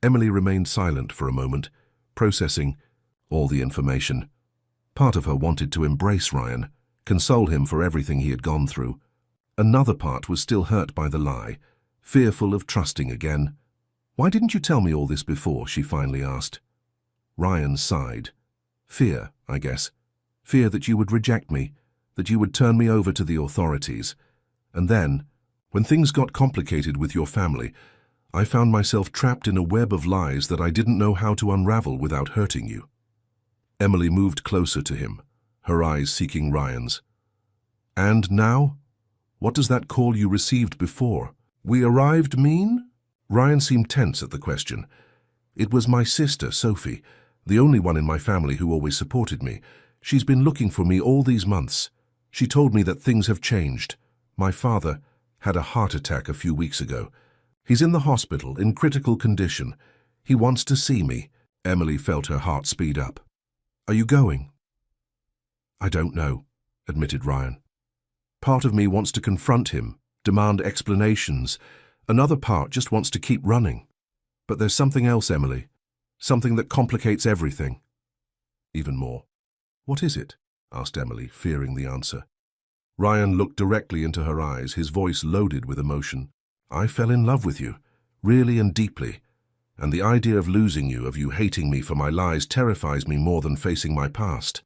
Emily remained silent for a moment, processing all the information. Part of her wanted to embrace Ryan, console him for everything he had gone through. Another part was still hurt by the lie, fearful of trusting again. "Why didn't you tell me all this before?" she finally asked. Ryan sighed. "Fear, I guess. Fear that you would reject me, that you would turn me over to the authorities. And then, when things got complicated with your family, I found myself trapped in a web of lies that I didn't know how to unravel without hurting you." Emily moved closer to him, her eyes seeking Ryan's. "And now? What does that call you received before? We arrived mean?" Ryan seemed tense at the question. "It was my sister, Sophie, the only one in my family who always supported me. She's been looking for me all these months. She told me that things have changed. My father had a heart attack a few weeks ago. He's in the hospital, in critical condition. He wants to see me." Emily felt her heart speed up. "Are you going?" "I don't know," admitted Ryan. "Part of me wants to confront him, demand explanations. Another part just wants to keep running. But there's something else, Emily. Something that complicates everything. Even more." "What is it?" asked Emily, fearing the answer. Ryan looked directly into her eyes, his voice loaded with emotion. "I fell in love with you, really and deeply. And the idea of losing you, of you hating me for my lies, terrifies me more than facing my past."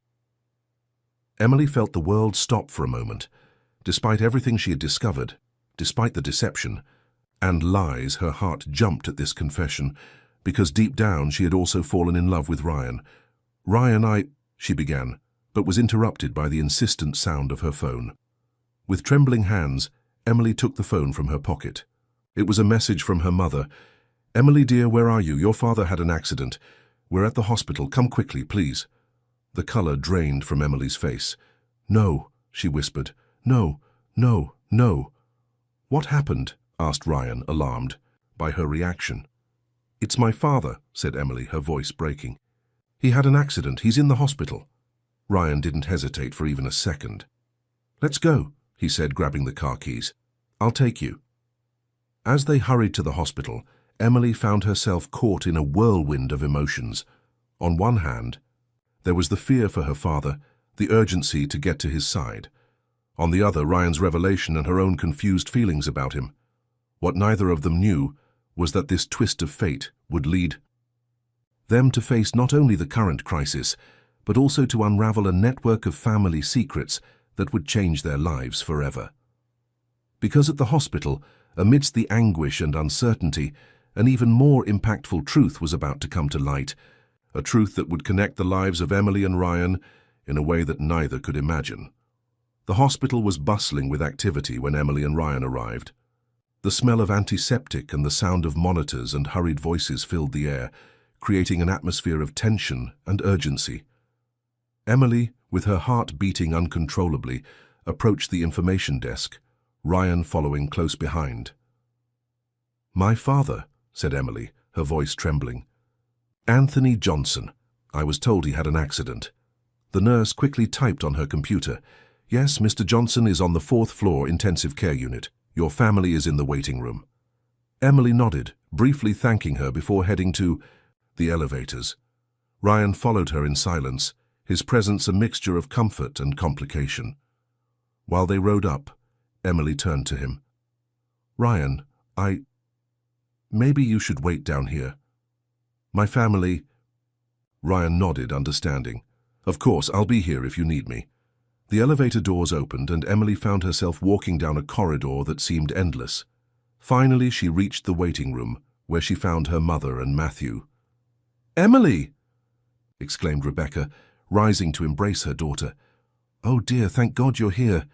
Emily felt the world stop for a moment. Despite everything she had discovered, despite the deception and lies, her heart jumped at this confession, because deep down she had also fallen in love with Ryan. "Ryan, she began, but was interrupted by the insistent sound of her phone. With trembling hands, Emily took the phone from her pocket. It was a message from her mother. "Emily dear, where are you? Your father had an accident. We're at the hospital. Come quickly, please." The color drained from Emily's face. "No," she whispered. "No, no, no." "What happened?" asked Ryan, alarmed by her reaction. "It's my father," said Emily, her voice breaking. "He had an accident. He's in the hospital." Ryan didn't hesitate for even a second. "Let's go," he said, grabbing the car keys. "I'll take you." As they hurried to the hospital, Emily found herself caught in a whirlwind of emotions. On one hand, there was the fear for her father, the urgency to get to his side. On the other, Ryan's revelation and her own confused feelings about him. What neither of them knew was that this twist of fate would lead them to face not only the current crisis, but also to unravel a network of family secrets that would change their lives forever. Because at the hospital, amidst the anguish and uncertainty, an even more impactful truth was about to come to light, a truth that would connect the lives of Emily and Ryan in a way that neither could imagine. The hospital was bustling with activity when Emily and Ryan arrived. The smell of antiseptic and the sound of monitors and hurried voices filled the air, creating an atmosphere of tension and urgency. Emily, with her heart beating uncontrollably, approached the information desk, Ryan following close behind. "My father," said Emily, her voice trembling. "Anthony Johnson. I was told he had an accident." The nurse quickly typed on her computer. "Yes, Mr. Johnson is on the 4th floor intensive care unit. Your family is in the waiting room." Emily nodded, briefly thanking her before heading to the elevators. Ryan followed her in silence, his presence a mixture of comfort and complication. While they rode up, Emily turned to him. "Ryan, maybe you should wait down here. My family—" Ryan nodded, understanding. "Of course, I'll be here if you need me." The elevator doors opened and Emily found herself walking down a corridor that seemed endless. Finally, she reached the waiting room, where she found her mother and Matthew. "Emily!" exclaimed Rebecca, rising to embrace her daughter. "Oh dear, thank God you're here."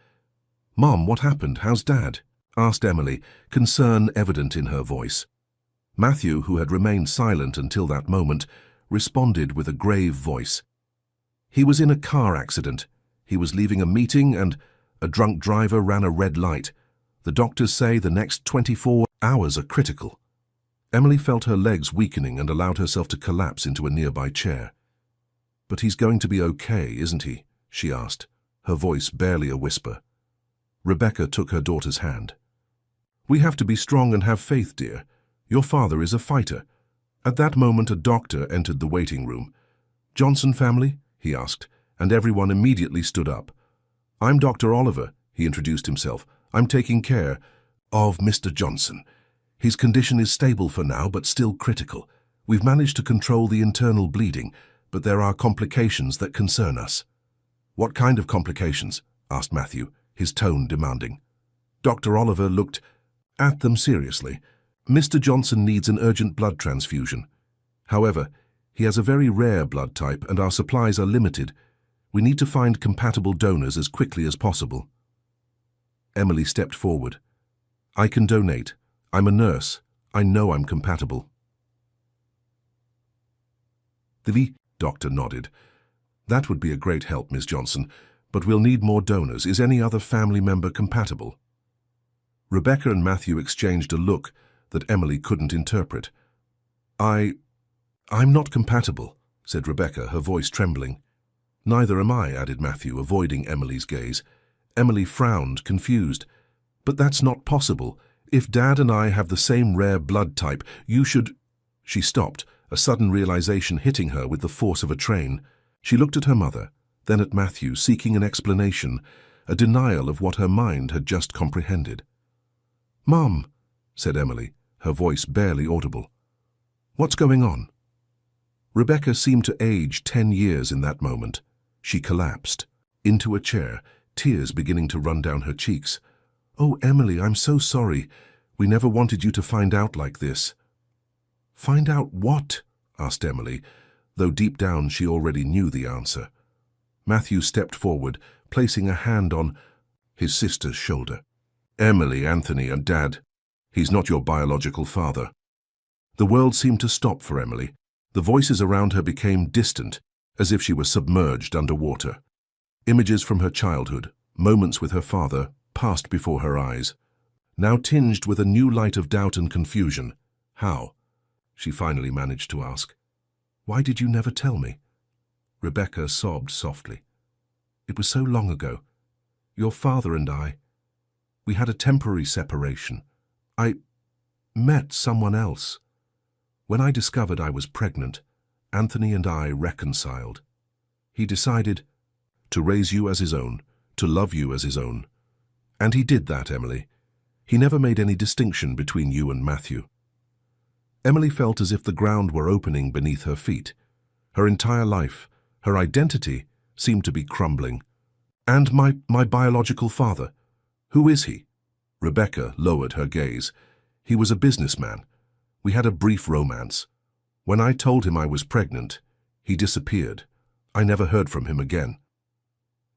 "Mom, what happened? How's Dad?" asked Emily, concern evident in her voice. Matthew, who had remained silent until that moment, responded with a grave voice. "He was in a car accident. He was leaving a meeting and a drunk driver ran a red light. The doctors say the next 24 hours are critical. Emily felt her legs weakening and allowed herself to collapse into a nearby chair. "But he's going to be okay, isn't he?" she asked, her voice barely a whisper. Rebecca took her daughter's hand. "We have to be strong and have faith, dear. Your father is a fighter." At that moment, a doctor entered the waiting room. "Johnson family?" he asked, and everyone immediately stood up. "I'm Dr. Oliver," he introduced himself. "I'm taking care of Mr. Johnson. His condition is stable for now, but still critical. We've managed to control the internal bleeding, but there are complications that concern us." "What kind of complications?" asked Matthew, his tone demanding. Dr. Oliver looked at them seriously. "Mr. Johnson needs an urgent blood transfusion. However, he has a very rare blood type and our supplies are limited. We need to find compatible donors as quickly as possible." Emily stepped forward. "I can donate. I'm a nurse. I know I'm compatible." The doctor nodded. "That would be a great help, Miss Johnson, but we'll need more donors. Is any other family member compatible?" Rebecca and Matthew exchanged a look that Emily couldn't interpret. I'm not compatible," said Rebecca, her voice trembling. "Neither am I," added Matthew, avoiding Emily's gaze. Emily frowned, confused. "But that's not possible. If Dad and I have the same rare blood type, you should—" She stopped, a sudden realization hitting her with the force of a train. She looked at her mother, then at Matthew, seeking an explanation, a denial of what her mind had just comprehended. "Mom," said Emily, her voice barely audible. "What's going on?" Rebecca seemed to age 10 years in that moment. She collapsed into a chair, tears beginning to run down her cheeks. "Oh, Emily, I'm so sorry. We never wanted you to find out like this." "Find out what?" asked Emily, though deep down she already knew the answer. Matthew stepped forward, placing a hand on his sister's shoulder. "Emily, Anthony, and Dad, he's not your biological father." The world seemed to stop for Emily. The voices around her became distant, as if she were submerged underwater. Images from her childhood, moments with her father, passed before her eyes, now tinged with a new light of doubt and confusion. "How?" she finally managed to ask. "Why did you never tell me?" Rebecca sobbed softly. "It was so long ago. Your father and I, we had a temporary separation. I met someone else. When I discovered I was pregnant, Anthony and I reconciled. He decided to raise you as his own, to love you as his own. And he did that, Emily. He never made any distinction between you and Matthew." Emily felt as if the ground were opening beneath her feet. Her entire life, her identity, seemed to be crumbling. "And my biological father, who is he?" Rebecca lowered her gaze. "He was a businessman. We had a brief romance. When I told him I was pregnant, he disappeared. I never heard from him again."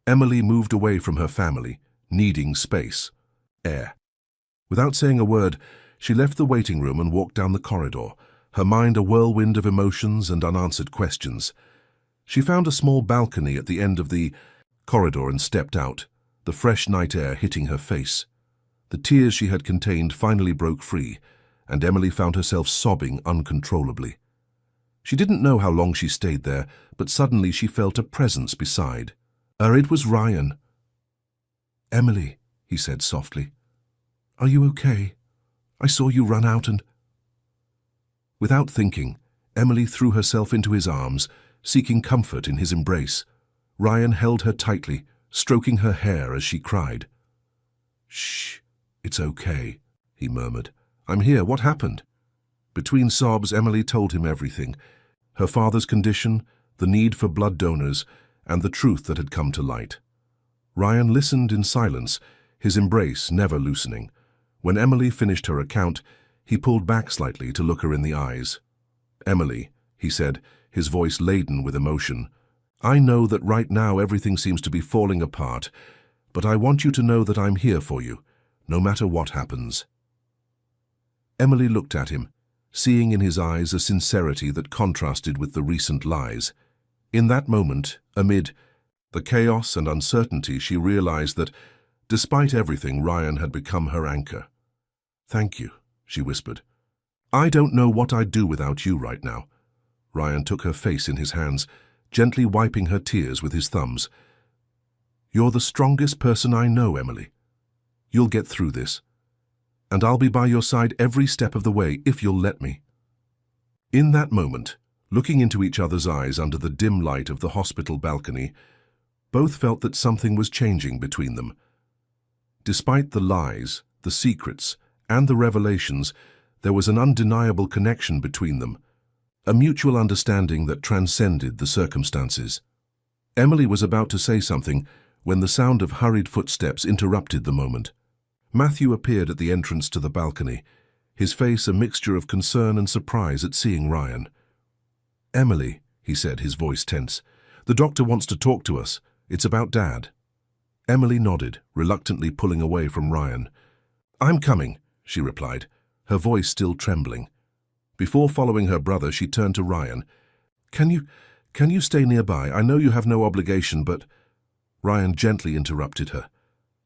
Emily moved away from her family, needing space, air. Without saying a word, she left the waiting room and walked down the corridor, her mind a whirlwind of emotions and unanswered questions. She found a small balcony at the end of the corridor and stepped out, the fresh night air hitting her face. The tears she had contained finally broke free, and Emily found herself sobbing uncontrollably. She didn't know how long she stayed there, but suddenly she felt a presence beside. It was Ryan. "Emily," he said softly, "are you okay? I saw you run out and—" Without thinking, Emily threw herself into his arms, seeking comfort in his embrace. Ryan held her tightly, stroking her hair as she cried. "Shh, it's okay," he murmured. "I'm here. What happened?" Between sobs, Emily told him everything. Her father's condition, the need for blood donors, and the truth that had come to light. Ryan listened in silence, his embrace never loosening. When Emily finished her account, he pulled back slightly to look her in the eyes. "Emily," he said, his voice laden with emotion, "I know that right now everything seems to be falling apart, but I want you to know that I'm here for you, no matter what happens." Emily looked at him, seeing in his eyes a sincerity that contrasted with the recent lies. In that moment, amid the chaos and uncertainty, she realized that Despite everything, Ryan had become her anchor. "Thank you," she whispered. "I don't know what I'd do without you right now." Ryan took her face in his hands, gently wiping her tears with his thumbs. "You're the strongest person I know, Emily. You'll get through this. And I'll be by your side every step of the way if you'll let me." In that moment, looking into each other's eyes under the dim light of the hospital balcony, both felt that something was changing between them. Despite the lies, the secrets, and the revelations, there was an undeniable connection between them, a mutual understanding that transcended the circumstances. Emily was about to say something when the sound of hurried footsteps interrupted the moment. Matthew appeared at the entrance to the balcony, his face a mixture of concern and surprise at seeing Ryan. "Emily," he said, his voice tense, "the doctor wants to talk to us. It's about Dad." Emily nodded, reluctantly pulling away from Ryan. "I'm coming," she replied, her voice still trembling. Before following her brother, she turned to Ryan. Can you stay nearby? I know you have no obligation, but—" Ryan gently interrupted her.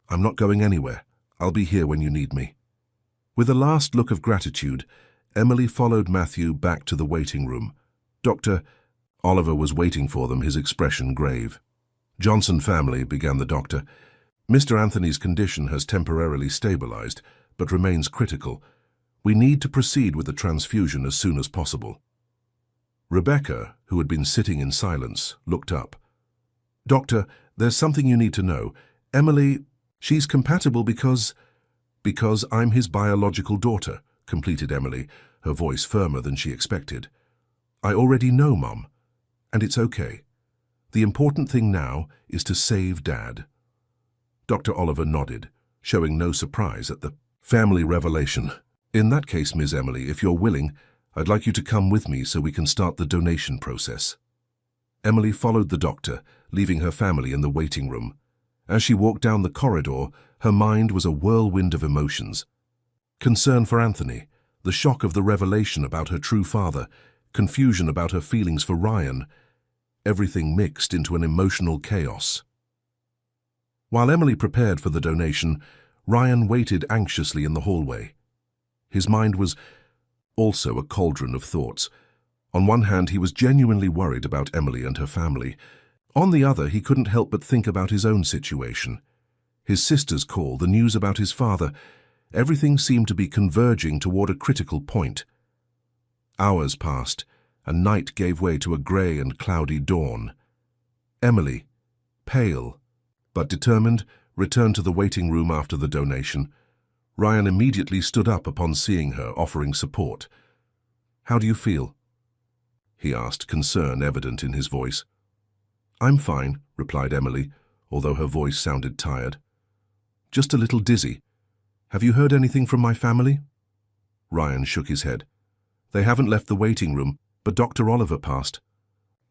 "I'm not going anywhere. I'll be here when you need me." With a last look of gratitude, Emily followed Matthew back to the waiting room. "Dr. Oliver was waiting for them, his expression grave. "Johnson family," began the doctor. "Mr. Anthony's condition has temporarily stabilized, but remains critical. We need to proceed with the transfusion as soon as possible." Rebecca, who had been sitting in silence, looked up. "Doctor, there's something you need to know. Emily, she's compatible because I'm his biological daughter," completed Emily, her voice firmer than she expected. "I already know, Mum, and it's okay. The important thing now is to save Dad." Dr. Oliver nodded, showing no surprise at the family revelation. "In that case, Ms. Emily, if you're willing, I'd like you to come with me so we can start the donation process." Emily followed the doctor, leaving her family in the waiting room. As she walked down the corridor, her mind was a whirlwind of emotions. Concern for Anthony, the shock of the revelation about her true father, confusion about her feelings for Ryan, everything mixed into an emotional chaos. While Emily prepared for the donation, Ryan waited anxiously in the hallway. His mind was also a cauldron of thoughts. On one hand, he was genuinely worried about Emily and her family. On the other, he couldn't help but think about his own situation. His sister's call, the news about his father, everything seemed to be converging toward a critical point. Hours passed, and night gave way to a grey and cloudy dawn. Emily, pale but determined, returned to the waiting room after the donation. Ryan immediately stood up upon seeing her, offering support. "How do you feel?" he asked, concern evident in his voice. "I'm fine," replied Emily, although her voice sounded tired. "Just a little dizzy. Have you heard anything from my family?" Ryan shook his head. "They haven't left the waiting room, but Dr. Oliver passed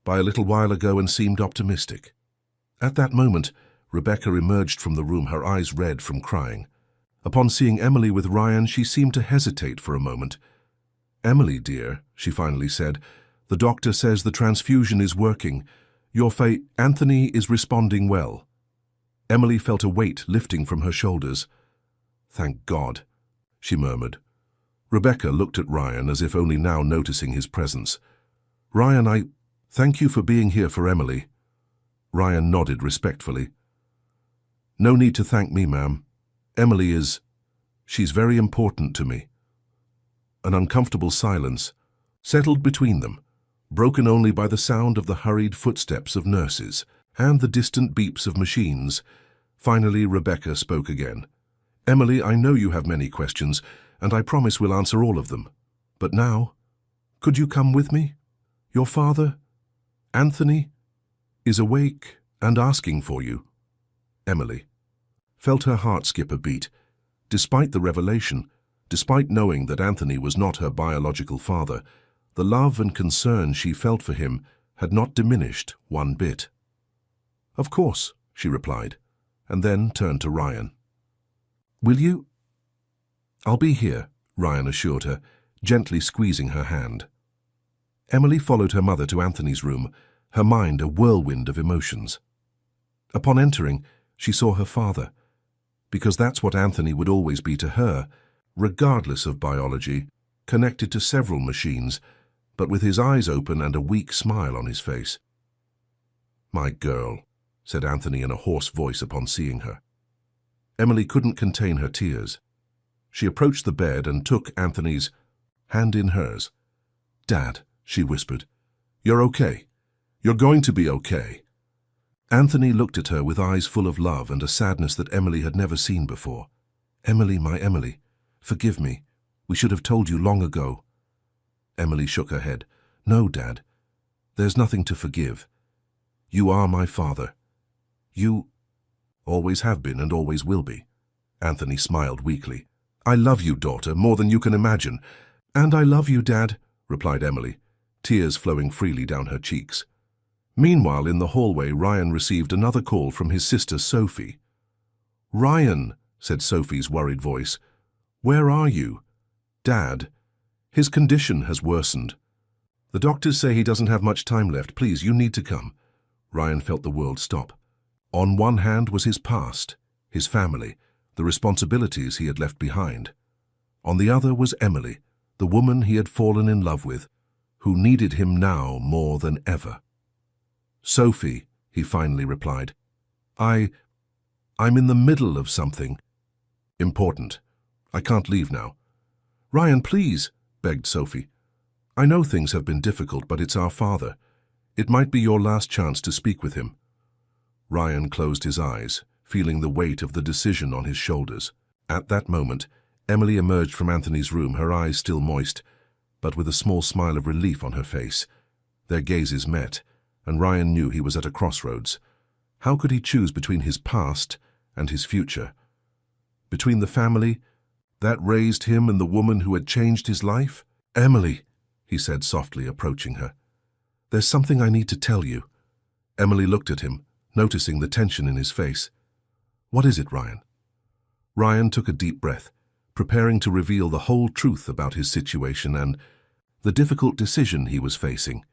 by a little while ago and seemed optimistic." At that moment, Rebecca emerged from the room, her eyes red from crying. Upon seeing Emily with Ryan, she seemed to hesitate for a moment. "Emily, dear," she finally said, "the doctor says the transfusion is working. Anthony is responding well." Emily felt a weight lifting from her shoulders. "Thank God," she murmured. Rebecca looked at Ryan as if only now noticing his presence. "Ryan, I thank you for being here for Emily." Ryan nodded respectfully. "No need to thank me, ma'am. She's very important to me." An uncomfortable silence settled between them, broken only by the sound of the hurried footsteps of nurses and the distant beeps of machines. Finally, Rebecca spoke again. "Emily, I know you have many questions, and I promise we'll answer all of them. But now, could you come with me? Your father, Anthony, is awake and asking for you." Emily felt her heart skip a beat. Despite the revelation, despite knowing that Anthony was not her biological father, the love and concern she felt for him had not diminished one bit. "Of course," she replied, and then turned to Ryan. "Will you?" "I'll be here," Ryan assured her, gently squeezing her hand. Emily followed her mother to Anthony's room, her mind a whirlwind of emotions. Upon entering, she saw her father. because that's what Anthony would always be to her, regardless of biology, connected to several machines, but with his eyes open and a weak smile on his face. "My girl," said Anthony in a hoarse voice upon seeing her. Emily couldn't contain her tears. She approached the bed and took Anthony's hand in hers. "Dad," she whispered, "you're okay. You're going to be okay." Anthony looked at her with eyes full of love and a sadness that Emily had never seen before. "Emily, my Emily, forgive me. We should have told you long ago." Emily shook her head. "No, Dad. There's nothing to forgive. You are my father. You always have been and always will be." Anthony smiled weakly. "I love you, daughter, more than you can imagine." "And I love you, Dad," replied Emily, tears flowing freely down her cheeks. Meanwhile, in the hallway, Ryan received another call from his sister Sophie. "Ryan," said Sophie's worried voice, "where are you?" "Dad, his condition has worsened. The doctors say he doesn't have much time left. Please, you need to come." Ryan felt the world stop. On one hand was his past, his family, the responsibilities he had left behind. On the other was Emily, the woman he had fallen in love with, who needed him now more than ever. "Sophie," he finally replied, I'm in the middle of something important. I can't leave now." "Ryan, please," begged Sophie. "I know things have been difficult, but it's our father. It might be your last chance to speak with him." Ryan closed his eyes, feeling the weight of the decision on his shoulders. At that moment, Emily emerged from Anthony's room, her eyes still moist, but with a small smile of relief on her face. Their gazes met, and Ryan knew he was at a crossroads. How could he choose between his past and his future? Between the family that raised him and the woman who had changed his life? "Emily," he said softly, approaching her. "There's something I need to tell you." Emily looked at him, noticing the tension in his face. "What is it, Ryan?" Ryan took a deep breath, preparing to reveal the whole truth about his situation and the difficult decision he was facing.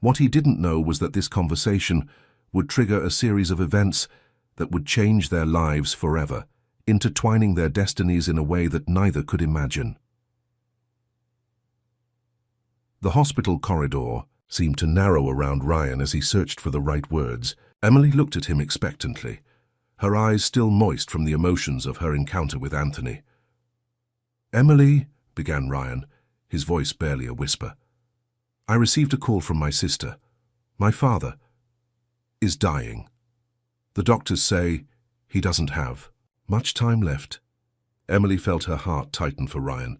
What he didn't know was that this conversation would trigger a series of events that would change their lives forever, intertwining their destinies in a way that neither could imagine. The hospital corridor seemed to narrow around Ryan as he searched for the right words. Emily looked at him expectantly, her eyes still moist from the emotions of her encounter with Anthony. "Emily," began Ryan, his voice barely a whisper, "I received a call from my sister. My father is dying. The doctors say he doesn't have much time left." Emily felt her heart tighten for Ryan.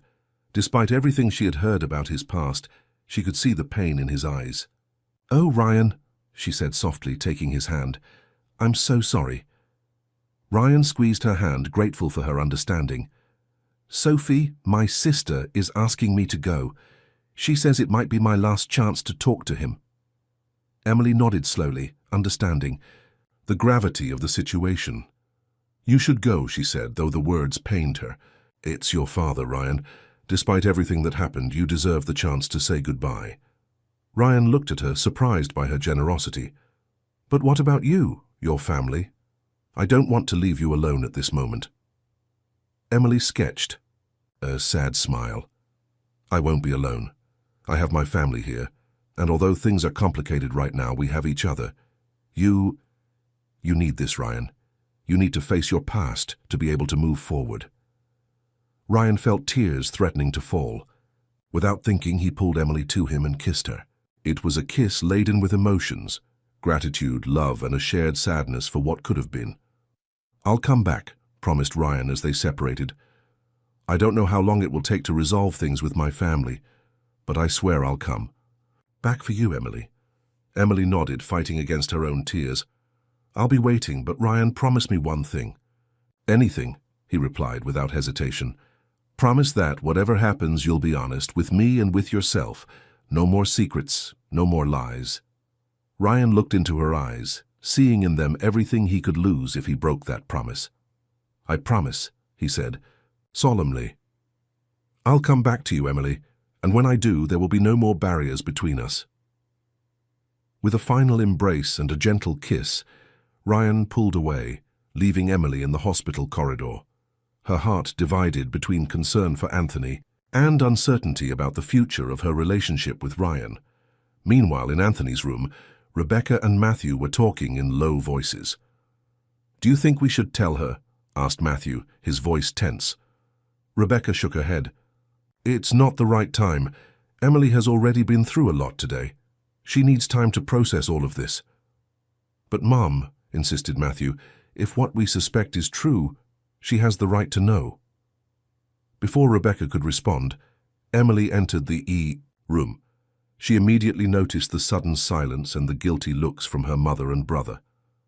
Despite everything she had heard about his past, she could see the pain in his eyes. "Oh, Ryan," she said softly, taking his hand, "I'm so sorry." Ryan squeezed her hand, grateful for her understanding. "Sophie, my sister, is asking me to go. She says it might be my last chance to talk to him." Emily nodded slowly, understanding the gravity of the situation. "You should go," she said, though the words pained her. "It's your father, Ryan. Despite everything that happened, you deserve the chance to say goodbye." Ryan looked at her, surprised by her generosity. "But what about you, your family? I don't want to leave you alone at this moment." Emily sketched a sad smile. "I won't be alone. I have my family here, and although things are complicated right now, we have each other. You need this, Ryan. You need to face your past to be able to move forward." Ryan felt tears threatening to fall. Without thinking, he pulled Emily to him and kissed her. It was a kiss laden with emotions, gratitude, love, and a shared sadness for what could have been. "I'll come back," promised Ryan as they separated. "I don't know how long it will take to resolve things with my family, but I swear I'll come." "Back for you, Emily." Emily nodded, fighting against her own tears. "I'll be waiting, but Ryan, promise me one thing." "Anything," he replied without hesitation. "Promise that, whatever happens, you'll be honest, with me and with yourself. No more secrets, no more lies." Ryan looked into her eyes, seeing in them everything he could lose if he broke that promise. "I promise," he said, solemnly. "I'll come back to you, Emily, and when I do, there will be no more barriers between us." With a final embrace and a gentle kiss, Ryan pulled away, leaving Emily in the hospital corridor. Her heart divided between concern for Anthony and uncertainty about the future of her relationship with Ryan. Meanwhile, in Anthony's room, Rebecca and Matthew were talking in low voices. "Do you think we should tell her?" asked Matthew, his voice tense. Rebecca shook her head. "It's not the right time. Emily has already been through a lot today. She needs time to process all of this." "But Mom," insisted Matthew, "if what we suspect is true, she has the right to know." Before Rebecca could respond, Emily entered the room. She immediately noticed the sudden silence and the guilty looks from her mother and brother.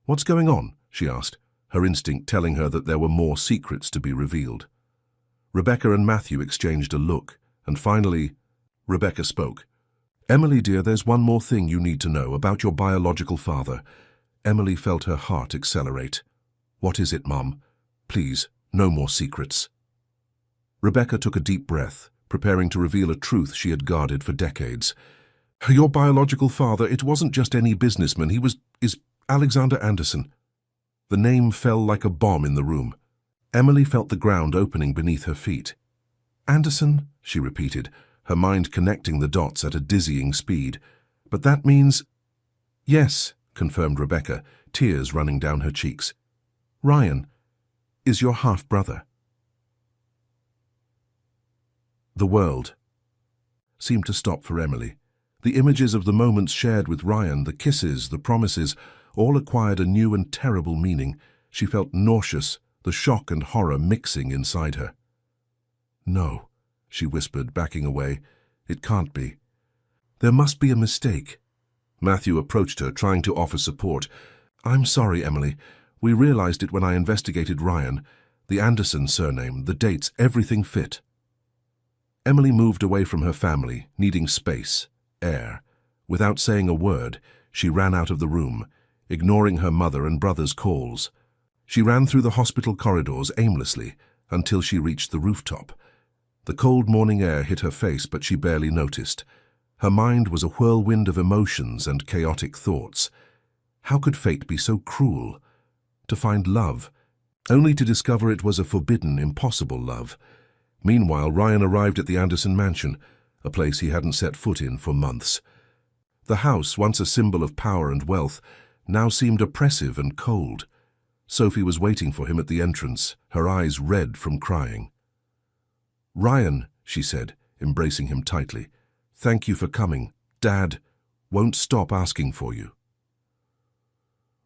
"What's going on?" she asked, her instinct telling her that there were more secrets to be revealed. Rebecca and Matthew exchanged a look, and finally, Rebecca spoke. "Emily, dear, there's one more thing you need to know about your biological father." Emily felt her heart accelerate. "What is it, Mom? Please, no more secrets." Rebecca took a deep breath, preparing to reveal a truth she had guarded for decades. "Your biological father, it wasn't just any businessman. He is Alexander Anderson." The name fell like a bomb in the room. Emily felt the ground opening beneath her feet. "Anderson?" she repeated, her mind connecting the dots at a dizzying speed. "But that means—" "Yes," confirmed Rebecca, tears running down her cheeks. "Ryan is your half-brother." The world seemed to stop for Emily. The images of the moments shared with Ryan, the kisses, the promises, all acquired a new and terrible meaning. She felt nauseous, the shock and horror mixing inside her. "No," she whispered, backing away. "It can't be. There must be a mistake." Matthew approached her, trying to offer support. "I'm sorry, Emily. We realized it when I investigated Ryan. The Anderson surname, the dates, everything fit." Emily moved away from her family, needing space, air. Without saying a word, she ran out of the room, ignoring her mother and brother's calls. She ran through the hospital corridors aimlessly until she reached the rooftop. The cold morning air hit her face, but she barely noticed. Her mind was a whirlwind of emotions and chaotic thoughts. How could fate be so cruel? To find love, only to discover it was a forbidden, impossible love. Meanwhile, Ryan arrived at the Anderson mansion, a place he hadn't set foot in for months. The house, once a symbol of power and wealth, now seemed oppressive and cold. Sophie was waiting for him at the entrance, her eyes red from crying. "Ryan," she said, embracing him tightly, "thank you for coming. Dad won't stop asking for you."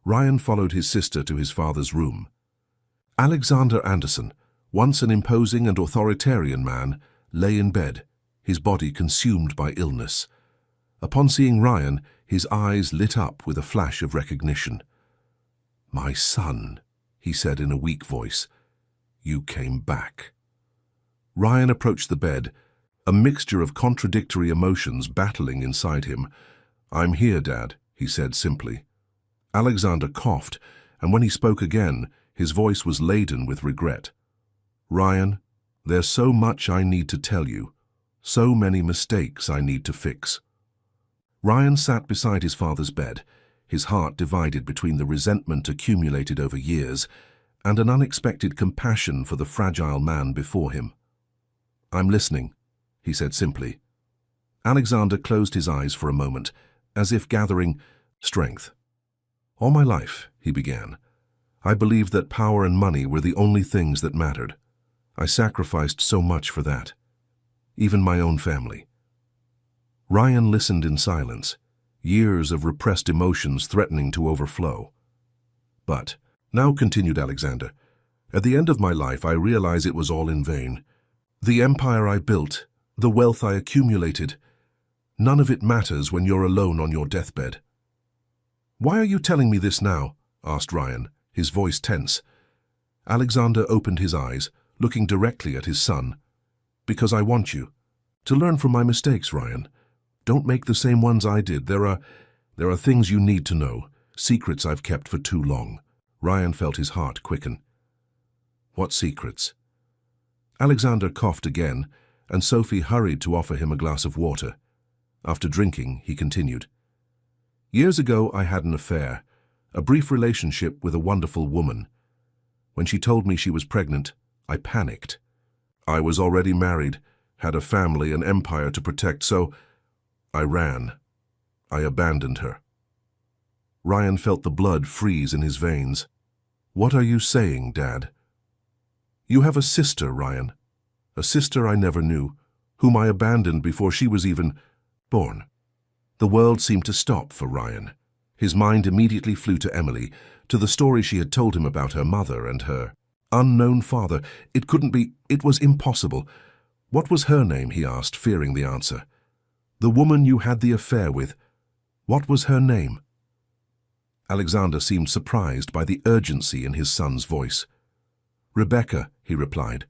Ryan followed his sister to his father's room. Alexander Anderson, once an imposing and authoritarian man, lay in bed, his body consumed by illness. Upon seeing Ryan, his eyes lit up with a flash of recognition. "My son," he said in a weak voice, "you came back." Ryan approached the bed, a mixture of contradictory emotions battling inside him. "I'm here, Dad," he said simply. Alexander coughed, and when he spoke again, his voice was laden with regret. "Ryan, there's so much I need to tell you, so many mistakes I need to fix." Ryan sat beside his father's bed, his heart divided between the resentment accumulated over years and an unexpected compassion for the fragile man before him. "I'm listening," he said simply. Alexander closed his eyes for a moment, as if gathering strength. "All my life," he began, "I believed that power and money were the only things that mattered. I sacrificed so much for that, even my own family." Ryan listened in silence, years of repressed emotions threatening to overflow. "But now," continued Alexander, "at the end of my life I realize it was all in vain. The empire I built, the wealth I accumulated, none of it matters when you're alone on your deathbed." "Why are you telling me this now?" asked Ryan, his voice tense. Alexander opened his eyes, looking directly at his son. "Because I want you to learn from my mistakes, Ryan. Don't make the same ones I did. There are things you need to know, secrets I've kept for too long." Ryan felt his heart quicken. "What secrets?" Alexander coughed again, and Sophie hurried to offer him a glass of water. After drinking, he continued. "Years ago, I had an affair, a brief relationship with a wonderful woman. When she told me she was pregnant, I panicked. I was already married, had a family, an empire to protect, so I ran. I abandoned her. Ryan felt the blood freeze in his veins. What are you saying, Dad? You have a sister, Ryan. A sister I never knew, whom I abandoned before she was even born. The world seemed to stop for Ryan. His mind immediately flew to Emily, to the story she had told him about her mother and her unknown father. It couldn't be, it was impossible. What was her name, he asked, fearing the answer. The woman you had the affair with. What was her name? Alexander seemed surprised by the urgency in his son's voice. Rebecca, he replied.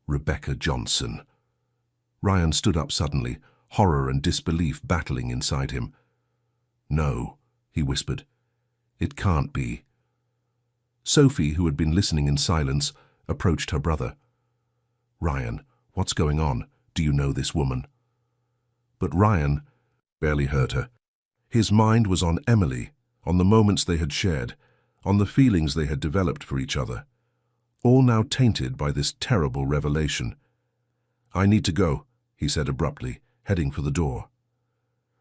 Rebecca Johnson. Ryan stood up suddenly, horror and disbelief battling inside him. No, he whispered. It can't be. Sophie, who had been listening in silence, approached her brother. Ryan, what's going on? Do you know this woman? But Ryan barely heard her. His mind was on Emily, on the moments they had shared, on the feelings they had developed for each other, all now tainted by this terrible revelation. I need to go, he said abruptly, heading for the door.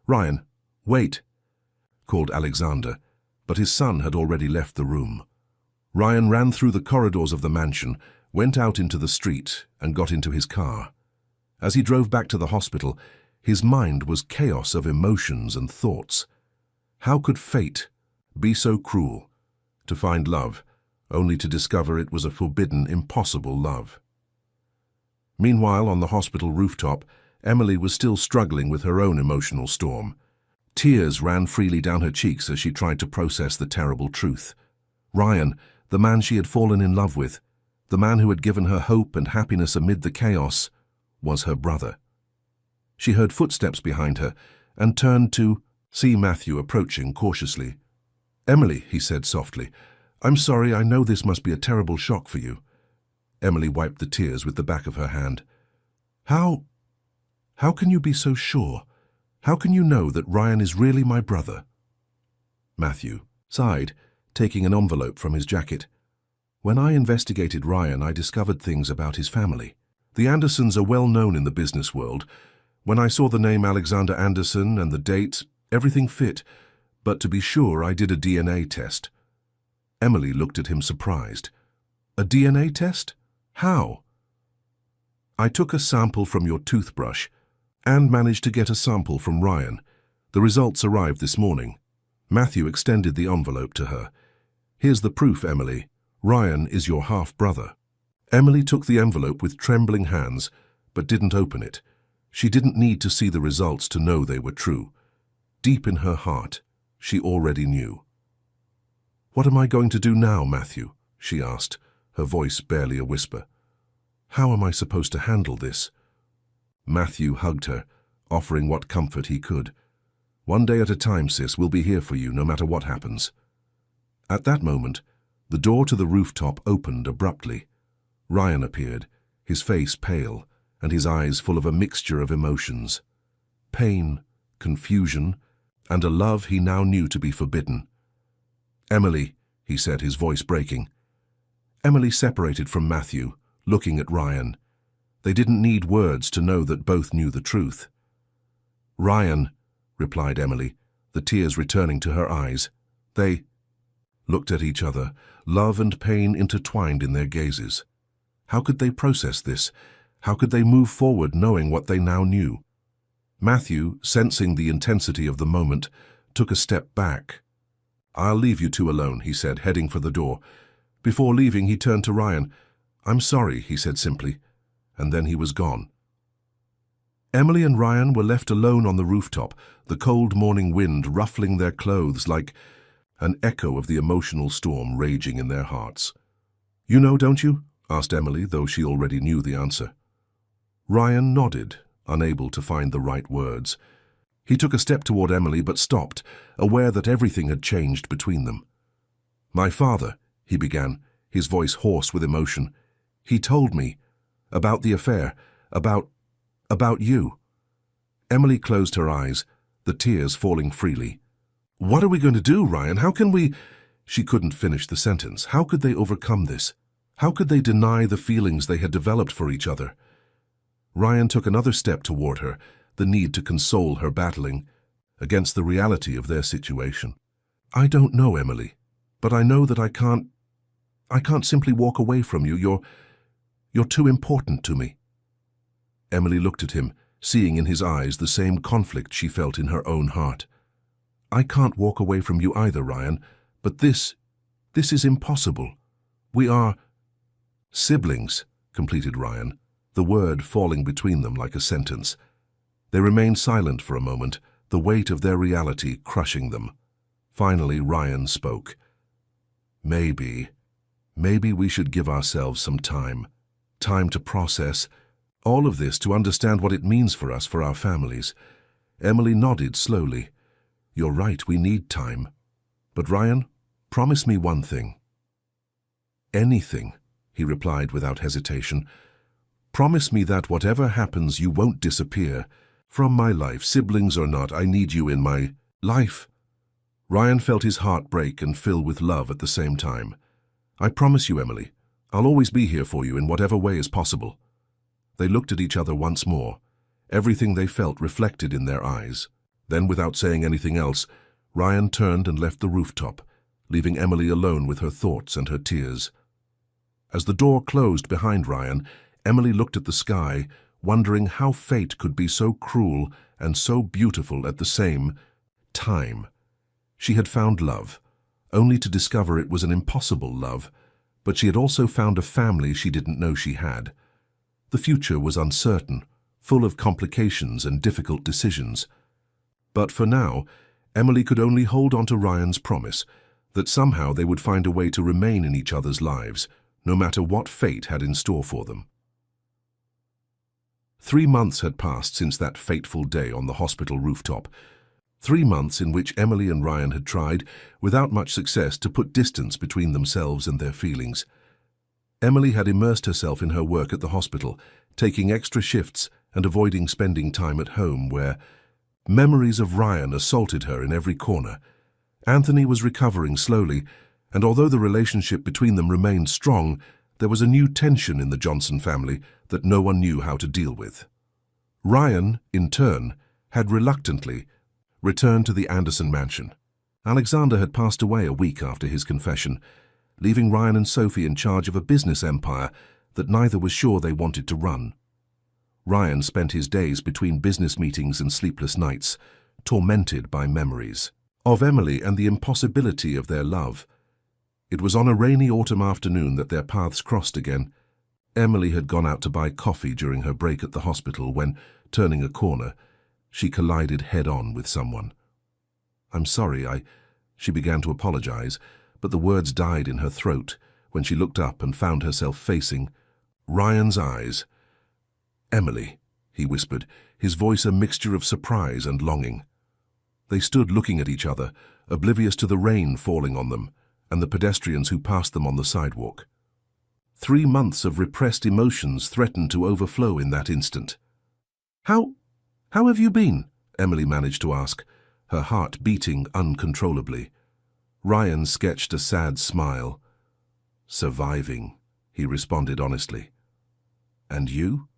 Ryan, wait, called Alexander, but his son had already left the room. Ryan ran through the corridors of the mansion, went out into the street, and got into his car. As he drove back to the hospital, his mind was chaos of emotions and thoughts. How could fate be so cruel, to find love, only to discover it was a forbidden, impossible love? Meanwhile, on the hospital rooftop, Emily was still struggling with her own emotional storm. Tears ran freely down her cheeks as she tried to process the terrible truth. Ryan, the man she had fallen in love with, the man who had given her hope and happiness amid the chaos, was her brother. She heard footsteps behind her and turned to see Matthew approaching cautiously. Emily, he said softly, I'm sorry, I know this must be a terrible shock for you. Emily wiped the tears with the back of her hand. How can you be so sure? How can you know that Ryan is really my brother? Matthew sighed, taking an envelope from his jacket. When I investigated Ryan, I discovered things about his family. The Andersons are well known in the business world. When I saw the name Alexander Anderson and the date, everything fit, but to be sure I did a DNA test. Emily looked at him surprised. A DNA test? How? I took a sample from your toothbrush and managed to get a sample from Ryan. The results arrived this morning. Matthew extended the envelope to her. Here's the proof, Emily. Ryan is your half-brother. Emily took the envelope with trembling hands, but didn't open it. She didn't need to see the results to know they were true. Deep in her heart, she already knew. What am I going to do now, Matthew? She asked, her voice barely a whisper. How am I supposed to handle this? Matthew hugged her, offering what comfort he could. One day at a time, sis, we'll be here for you no matter what happens. At that moment, the door to the rooftop opened abruptly. Ryan appeared, his face pale, and his eyes full of a mixture of emotions. Pain, confusion, and a love he now knew to be forbidden. Emily, he said, his voice breaking. Emily separated from Matthew, looking at Ryan. They didn't need words to know that both knew the truth. Ryan, replied Emily, the tears returning to her eyes. They looked at each other, love and pain intertwined in their gazes. How could they process this? How could they move forward knowing what they now knew? Matthew, sensing the intensity of the moment, took a step back. I'll leave you two alone, he said, heading for the door. Before leaving, he turned to Ryan. I'm sorry, he said simply, and then he was gone. Emily and Ryan were left alone on the rooftop, the cold morning wind ruffling their clothes like an echo of the emotional storm raging in their hearts. You know, don't you? Asked Emily, though she already knew the answer. Ryan nodded, unable to find the right words. He took a step toward Emily but stopped, aware that everything had changed between them. My father, he began, his voice hoarse with emotion. He told me about the affair, about you. Emily closed her eyes, the tears falling freely. What are we going to do, Ryan? How can we... She couldn't finish the sentence. How could they overcome this? How could they deny the feelings they had developed for each other? Ryan took another step toward her, the need to console her battling against the reality of their situation. I don't know, Emily, but I know that I can't simply walk away from you. You're too important to me. Emily looked at him, seeing in his eyes the same conflict she felt in her own heart. I can't walk away from you either, Ryan, but this is impossible. We are siblings, completed Ryan, the word falling between them like a sentence. They remained silent for a moment, the weight of their reality crushing them. Finally, Ryan spoke. Maybe we should give ourselves some time to process all of this, to understand what it means for us, for our families. Emily nodded slowly. You're right, we need time. But Ryan, promise me one thing. Anything, he replied without hesitation. Promise me that whatever happens, you won't disappear. From my life, siblings or not, I need you in my life. Ryan felt his heart break and fill with love at the same time. I promise you, Emily, I'll always be here for you in whatever way is possible. They looked at each other once more, everything they felt reflected in their eyes. Then, without saying anything else, Ryan turned and left the rooftop, leaving Emily alone with her thoughts and her tears. As the door closed behind Ryan, Emily looked at the sky, wondering how fate could be so cruel and so beautiful at the same time. She had found love, only to discover it was an impossible love, but she had also found a family she didn't know she had. The future was uncertain, full of complications and difficult decisions. But for now, Emily could only hold on to Ryan's promise that somehow they would find a way to remain in each other's lives, no matter what fate had in store for them. 3 months had passed since that fateful day on the hospital rooftop. 3 months in which Emily and Ryan had tried, without much success, to put distance between themselves and their feelings. Emily had immersed herself in her work at the hospital, taking extra shifts and avoiding spending time at home, where memories of Ryan assaulted her in every corner. Anthony was recovering slowly, and although the relationship between them remained strong, there was a new tension in the Johnson family that no one knew how to deal with. Ryan, in turn, had reluctantly returned to the Anderson mansion. Alexander had passed away a week after his confession, leaving Ryan and Sophie in charge of a business empire that neither was sure they wanted to run. Ryan spent his days between business meetings and sleepless nights, tormented by memories of Emily and the impossibility of their love. It was on a rainy autumn afternoon that their paths crossed again. Emily had gone out to buy coffee during her break at the hospital when, turning a corner, she collided head-on with someone. I'm sorry, she began to apologize, but the words died in her throat when she looked up and found herself facing Ryan's eyes. Emily, he whispered, his voice a mixture of surprise and longing. They stood looking at each other, oblivious to the rain falling on them and the pedestrians who passed them on the sidewalk. 3 months of repressed emotions threatened to overflow in that instant. How have you been? Emily managed to ask, her heart beating uncontrollably. Ryan sketched a sad smile. Surviving, he responded honestly. And you?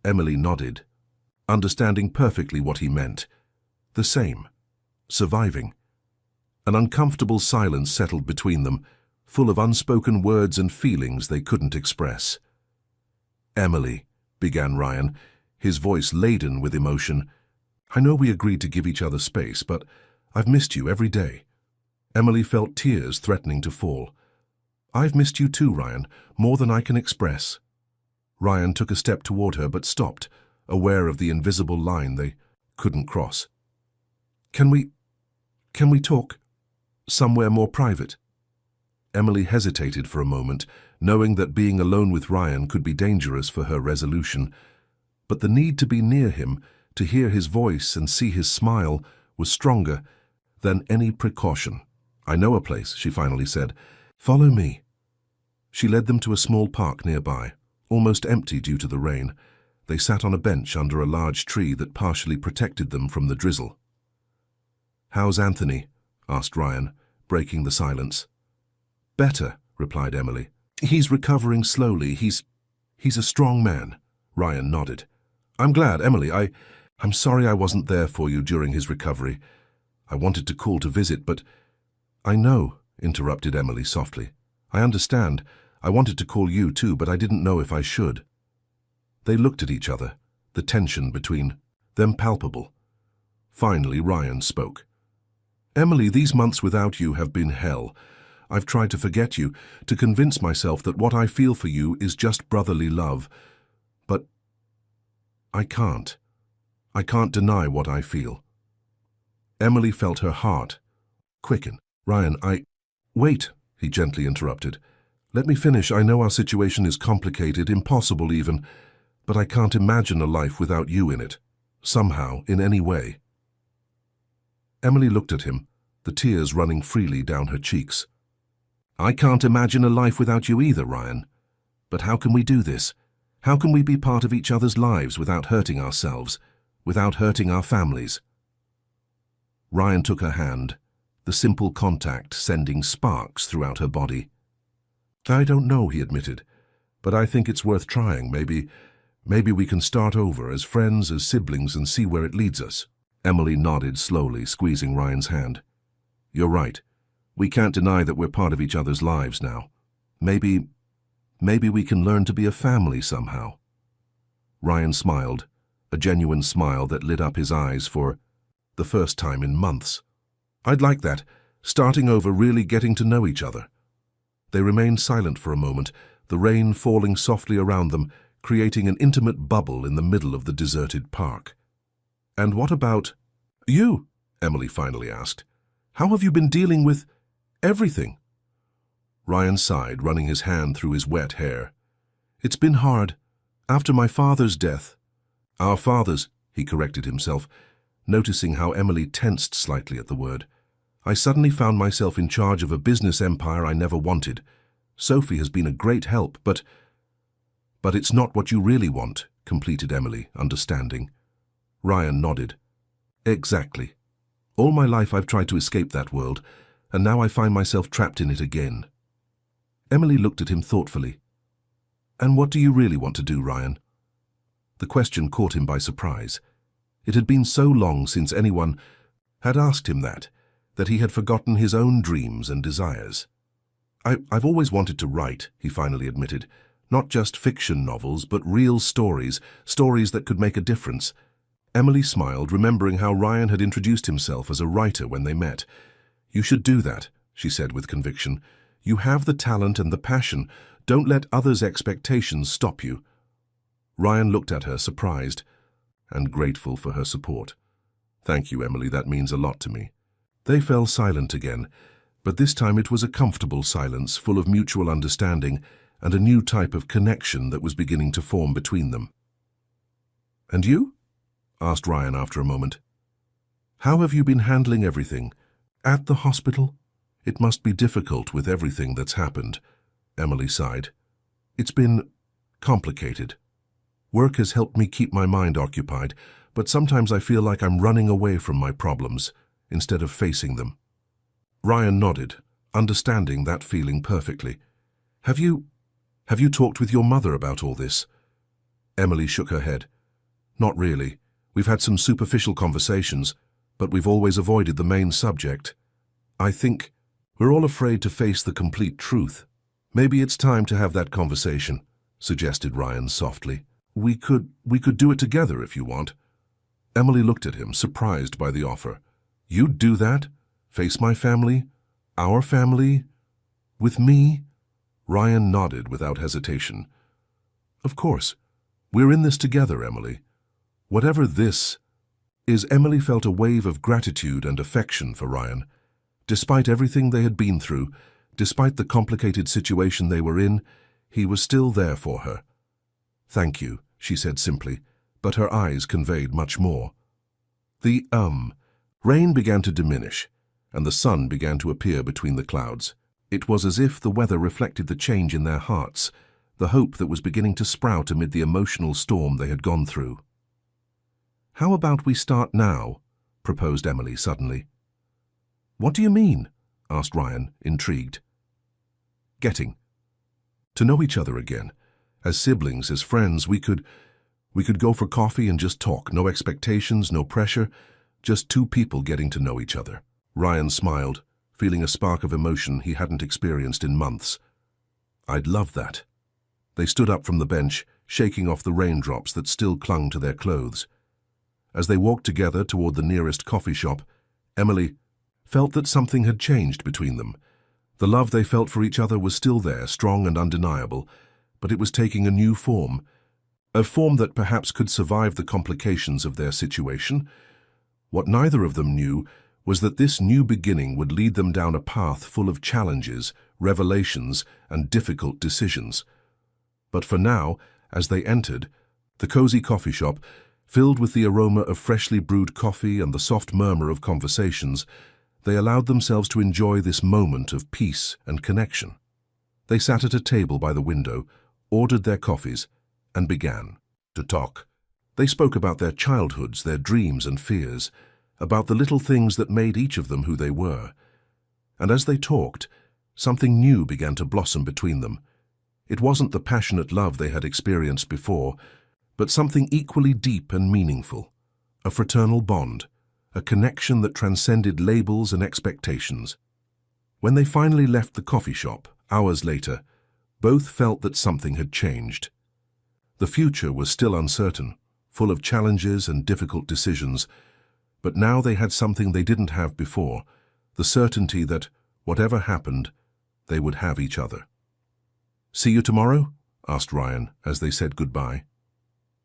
Emily nodded, understanding perfectly what he meant. The same. Surviving. An uncomfortable silence settled between them, full of unspoken words and feelings they couldn't express. Emily, began Ryan, his voice laden with emotion, I know we agreed to give each other space, but I've missed you every day. Emily felt tears threatening to fall. I've missed you too, Ryan, more than I can express. Ryan took a step toward her but stopped, aware of the invisible line they couldn't cross. Can we talk? Somewhere more private? Emily hesitated for a moment, knowing that being alone with Ryan could be dangerous for her resolution. But the need to be near him, to hear his voice and see his smile, was stronger than any precaution. I know a place, she finally said. Follow me. She led them to a small park nearby, almost empty due to the rain. They sat on a bench under a large tree that partially protected them from the drizzle. How's Anthony? Asked Ryan, breaking the silence. Better, replied Emily. He's recovering slowly. He's a strong man. Ryan nodded. I'm glad, Emily. I'm sorry I wasn't there for you during his recovery. I wanted to call to visit, but... I know, interrupted Emily softly. I understand. I wanted to call you too, but I didn't know if I should. They looked at each other, the tension between them palpable. Finally, Ryan spoke. Emily, these months without you have been hell. I've tried to forget you, to convince myself that what I feel for you is just brotherly love. But I can't. I can't deny what I feel. Emily felt her heart quicken. Ryan, Wait, he gently interrupted. Let me finish. I know our situation is complicated, impossible even, but I can't imagine a life without you in it, somehow, in any way. Emily looked at him, the tears running freely down her cheeks. I can't imagine a life without you either, Ryan. But how can we do this? How can we be part of each other's lives without hurting ourselves, without hurting our families? Ryan took her hand, the simple contact sending sparks throughout her body. I don't know, he admitted, but I think it's worth trying. Maybe we can start over as friends, as siblings, and see where it leads us. Emily nodded slowly, squeezing Ryan's hand. You're right. We can't deny that we're part of each other's lives now. Maybe we can learn to be a family somehow. Ryan smiled, a genuine smile that lit up his eyes for the first time in months. I'd like that, starting over, really getting to know each other. They remained silent for a moment, the rain falling softly around them, creating an intimate bubble in the middle of the deserted park. And what about you? Emily finally asked. How have you been dealing with everything? Ryan sighed, running his hand through his wet hair. It's been hard. After my father's death. Our fathers, he corrected himself, noticing how Emily tensed slightly at the word. I suddenly found myself in charge of a business empire I never wanted. Sophie has been a great help, but it's not what you really want, completed Emily, understanding. Ryan nodded. Exactly. All my life I've tried to escape that world, and now I find myself trapped in it again. Emily looked at him thoughtfully. And what do you really want to do, Ryan? The question caught him by surprise. It had been so long since anyone had asked him that he had forgotten his own dreams and desires. I've always wanted to write, he finally admitted. Not just fiction novels, but real stories that could make a difference. Emily smiled, remembering how Ryan had introduced himself as a writer when they met. You should do that, she said with conviction. You have the talent and the passion. Don't let others' expectations stop you. Ryan looked at her, surprised and grateful for her support. Thank you, Emily, that means a lot to me. They fell silent again, but this time it was a comfortable silence, full of mutual understanding and a new type of connection that was beginning to form between them. And you? Asked Ryan after a moment. How have you been handling everything? At the hospital? It must be difficult with everything that's happened. Emily sighed. It's been complicated. Work has helped me keep my mind occupied, but sometimes I feel like I'm running away from my problems instead of facing them. Ryan nodded, understanding that feeling perfectly. Have you talked with your mother about all this? Emily shook her head. Not really. We've had some superficial conversations, but we've always avoided the main subject. I think we're all afraid to face the complete truth. Maybe it's time to have that conversation, suggested Ryan softly. We could do it together if you want. Emily looked at him, surprised by the offer. You'd do that? Face my family? Our family? With me? Ryan nodded without hesitation. Of course. We're in this together, Emily. Whatever this is, Emily felt a wave of gratitude and affection for Ryan. Despite everything they had been through, despite the complicated situation they were in, he was still there for her. Thank you, she said simply, but her eyes conveyed much more. The rain began to diminish, and the sun began to appear between the clouds. It was as if the weather reflected the change in their hearts, the hope that was beginning to sprout amid the emotional storm they had gone through. How about we start now? Proposed Emily suddenly. What do you mean? Asked Ryan, intrigued. Getting to know each other again. As siblings, as friends, we could go for coffee and just talk. No expectations, no pressure, just two people getting to know each other. Ryan smiled, feeling a spark of emotion he hadn't experienced in months. I'd love that. They stood up from the bench, shaking off the raindrops that still clung to their clothes. As they walked together toward the nearest coffee shop, Emily felt that something had changed between them. The love they felt for each other was still there, strong and undeniable, but it was taking a new form, a form that perhaps could survive the complications of their situation. What neither of them knew was that this new beginning would lead them down a path full of challenges, revelations, and difficult decisions. But for now, as they entered, the cozy coffee shop, filled with the aroma of freshly brewed coffee and the soft murmur of conversations, they allowed themselves to enjoy this moment of peace and connection. They sat at a table by the window, ordered their coffees, and began to talk. They spoke about their childhoods, their dreams and fears, about the little things that made each of them who they were. And as they talked, something new began to blossom between them. It wasn't the passionate love they had experienced before, but something equally deep and meaningful, a fraternal bond, a connection that transcended labels and expectations. When they finally left the coffee shop, hours later, both felt that something had changed. The future was still uncertain, full of challenges and difficult decisions, but now they had something they didn't have before, the certainty that, whatever happened, they would have each other. "See you tomorrow?" asked Ryan as they said goodbye.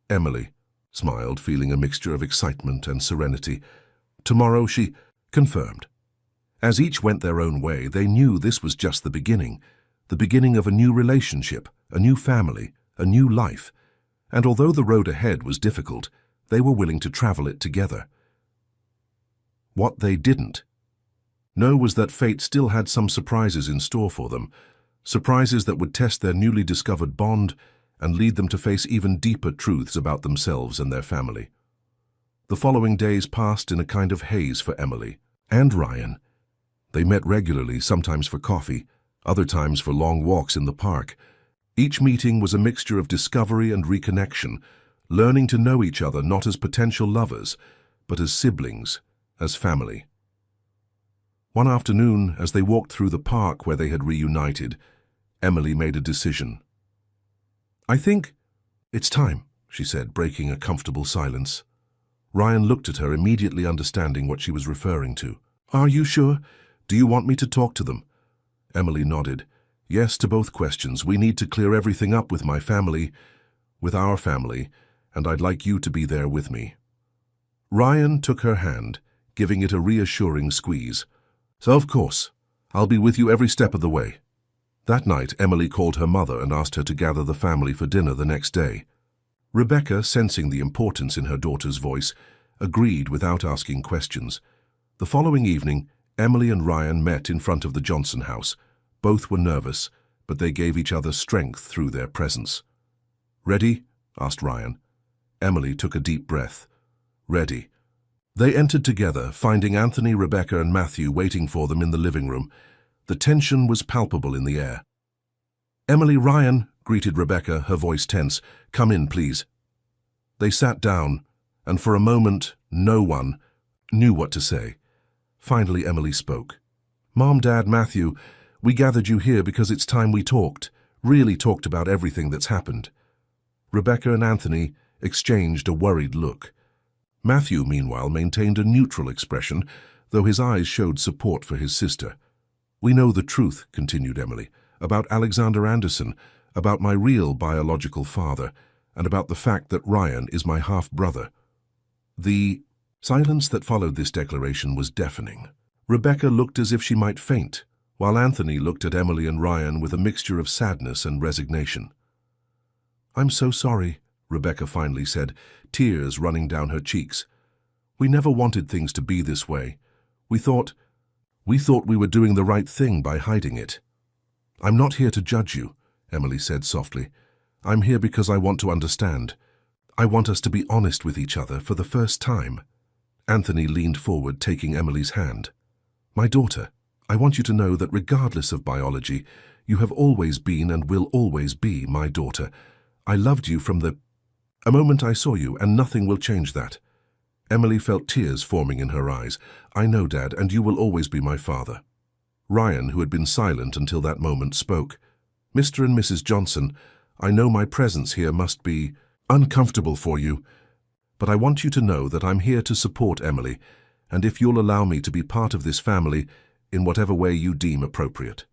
Emily smiled, feeling a mixture of excitement and serenity. Tomorrow, she confirmed. As each went their own way, they knew this was just the beginning of a new relationship, a new family, a new life. And although the road ahead was difficult, they were willing to travel it together. What they didn't know was that fate still had some surprises in store for them, surprises that would test their newly discovered bond and lead them to face even deeper truths about themselves and their family. The following days passed in a kind of haze for Emily and Ryan. They met regularly, sometimes for coffee, other times for long walks in the park. Each meeting was a mixture of discovery and reconnection, learning to know each other not as potential lovers, but as siblings, as family. One afternoon, as they walked through the park where they had reunited, Emily made a decision. "I think it's time," she said, breaking a comfortable silence. Ryan looked at her, immediately understanding what she was referring to. "Are you sure? Do you want me to talk to them?" Emily nodded. "Yes to both questions. We need to clear everything up with my family, with our family, and I'd like you to be there with me." Ryan took her hand, giving it a reassuring squeeze. "So of course, I'll be with you every step of the way." That night, Emily called her mother and asked her to gather the family for dinner the next day. Rebecca, sensing the importance in her daughter's voice, agreed without asking questions. The following evening, Emily and Ryan met in front of the Johnson house. Both were nervous, but they gave each other strength through their presence. "Ready?" asked Ryan. Emily took a deep breath. "Ready." They entered together, finding Anthony, Rebecca, and Matthew waiting for them in the living room. The tension was palpable in the air. "Emily, Ryan," greeted Rebecca, her voice tense. "Come in, please." They sat down, and for a moment, no one knew what to say. Finally, Emily spoke. "Mom, Dad, Matthew, we gathered you here because it's time we talked, really talked about everything that's happened." Rebecca and Anthony exchanged a worried look. Matthew, meanwhile, maintained a neutral expression, though his eyes showed support for his sister. "We know the truth," continued Emily, "about Alexander Anderson, about my real biological father, and about the fact that Ryan is my half-brother." The silence that followed this declaration was deafening. Rebecca looked as if she might faint, while Anthony looked at Emily and Ryan with a mixture of sadness and resignation. "I'm so sorry," Rebecca finally said, tears running down her cheeks. "We never wanted things to be this way. We thought we were doing the right thing by hiding it." "I'm not here to judge you," Emily said softly. "I'm here because I want to understand. I want us to be honest with each other for the first time." Anthony leaned forward, taking Emily's hand. "My daughter, I want you to know that regardless of biology, You have always been and will always be my daughter. I loved you from the moment I saw you, and nothing will change that." Emily felt tears forming in her eyes. "I know, Dad, and you will always be my father." Ryan, who had been silent until that moment, spoke. "Mr. and Mrs. Johnson, I know my presence here must be uncomfortable for you, but I want you to know that I'm here to support Emily, and if you'll allow me to be part of this family in whatever way you deem appropriate."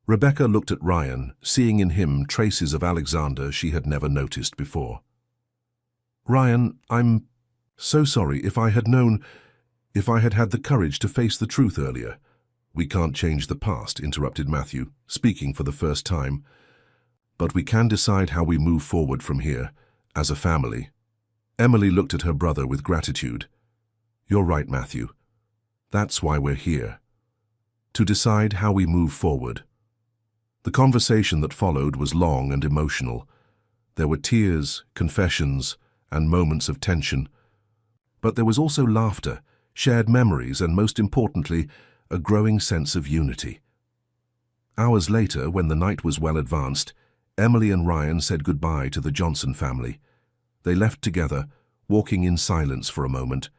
Rebecca looked at Ryan, seeing in him traces of Alexander she had never noticed before. "Ryan, I'm so sorry. If I had had the courage to face the truth earlier." "We can't change the past," interrupted Matthew, speaking for the first time. "But we can decide how we move forward from here, as a family." Emily looked at her brother with gratitude. "You're right, Matthew. That's why we're here. To decide how we move forward." The conversation that followed was long and emotional. There were tears, confessions, and moments of tension. But there was also laughter, shared memories, and most importantly, a growing sense of unity. Hours later, when the night was well advanced, Emily and Ryan said goodbye to the Johnson family. They left together, walking in silence for a moment,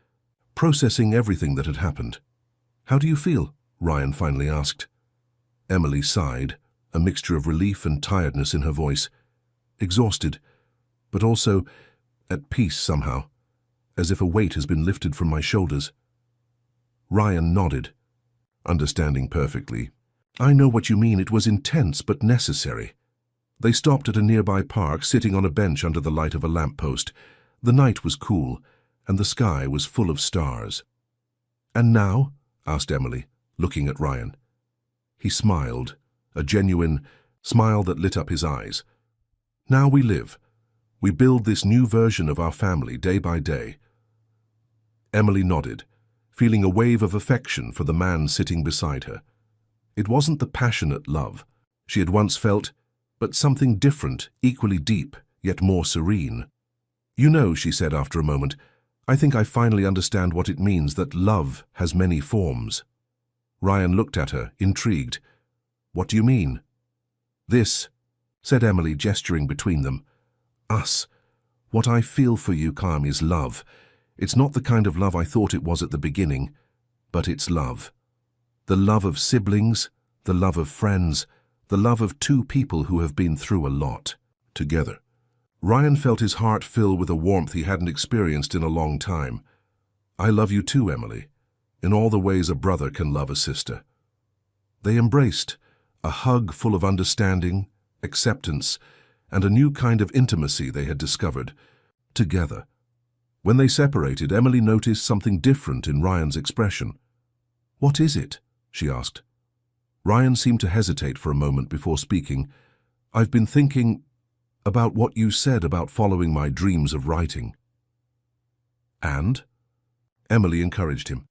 processing everything that had happened. "How do you feel?" Ryan finally asked. Emily sighed, a mixture of relief and tiredness in her voice. "Exhausted, but also at peace somehow, as if a weight has been lifted from my shoulders." Ryan nodded, understanding perfectly. "I know what you mean. It was intense but necessary." They stopped at a nearby park, sitting on a bench under the light of a lamppost. The night was cool, and the sky was full of stars. "And now?" asked Emily, looking at Ryan. He smiled, a genuine smile that lit up his eyes. "Now we live. We build this new version of our family day by day." Emily nodded, feeling a wave of affection for the man sitting beside her. It wasn't the passionate love she had once felt, but something different, equally deep, yet more serene. "You know," she said after a moment, "I think I finally understand what it means that love has many forms." Ryan looked at her, intrigued. "What do you mean?" "This," said Emily, gesturing between them. "Us. What I feel for you, Calm, is love. It's not the kind of love I thought it was at the beginning, but it's love. The love of siblings, the love of friends, the love of two people who have been through a lot together." Ryan felt his heart fill with a warmth he hadn't experienced in a long time. "I love you too, Emily, in all the ways a brother can love a sister." They embraced, a hug full of understanding, acceptance, and a new kind of intimacy they had discovered, together. When they separated, Emily noticed something different in Ryan's expression. "What is it?" she asked. Ryan seemed to hesitate for a moment before speaking. "I've been thinking about what you said about following my dreams of writing." "And?" Emily encouraged him.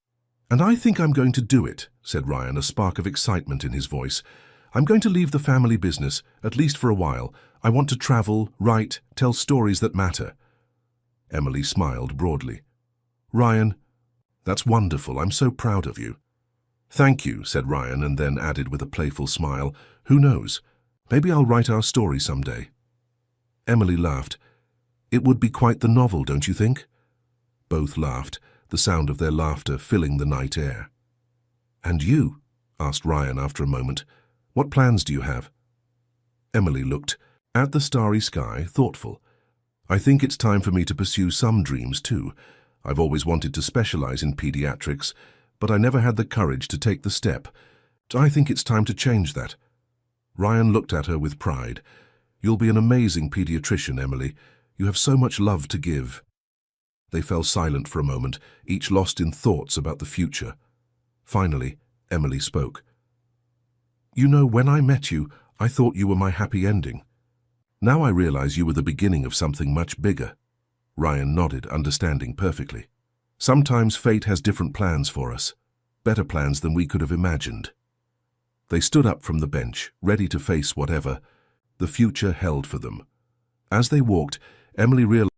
"And I think I'm going to do it," said Ryan, a spark of excitement in his voice. "I'm going to leave the family business, at least for a while. I want to travel, write, tell stories that matter." Emily smiled broadly. "Ryan, that's wonderful. I'm so proud of you." "Thank you," said Ryan, and then added with a playful smile, "Who knows? Maybe I'll write our story someday." Emily laughed. "It would be quite the novel, don't you think?" Both laughed, the sound of their laughter filling the night air. "And you?" asked Ryan after a moment. "What plans do you have?" Emily looked at the starry sky, thoughtful. "I think it's time for me to pursue some dreams too. I've always wanted to specialize in pediatrics, but I never had the courage to take the step. I think it's time to change that." Ryan looked at her with pride. "You'll be an amazing pediatrician, Emily. You have so much love to give." They fell silent for a moment, each lost in thoughts about the future. Finally, Emily spoke. "You know, when I met you, I thought you were my happy ending. Now I realize you were the beginning of something much bigger." Ryan nodded, understanding perfectly. "Sometimes fate has different plans for us, better plans than we could have imagined." They stood up from the bench, ready to face whatever the future held for them. As they walked, Emily realized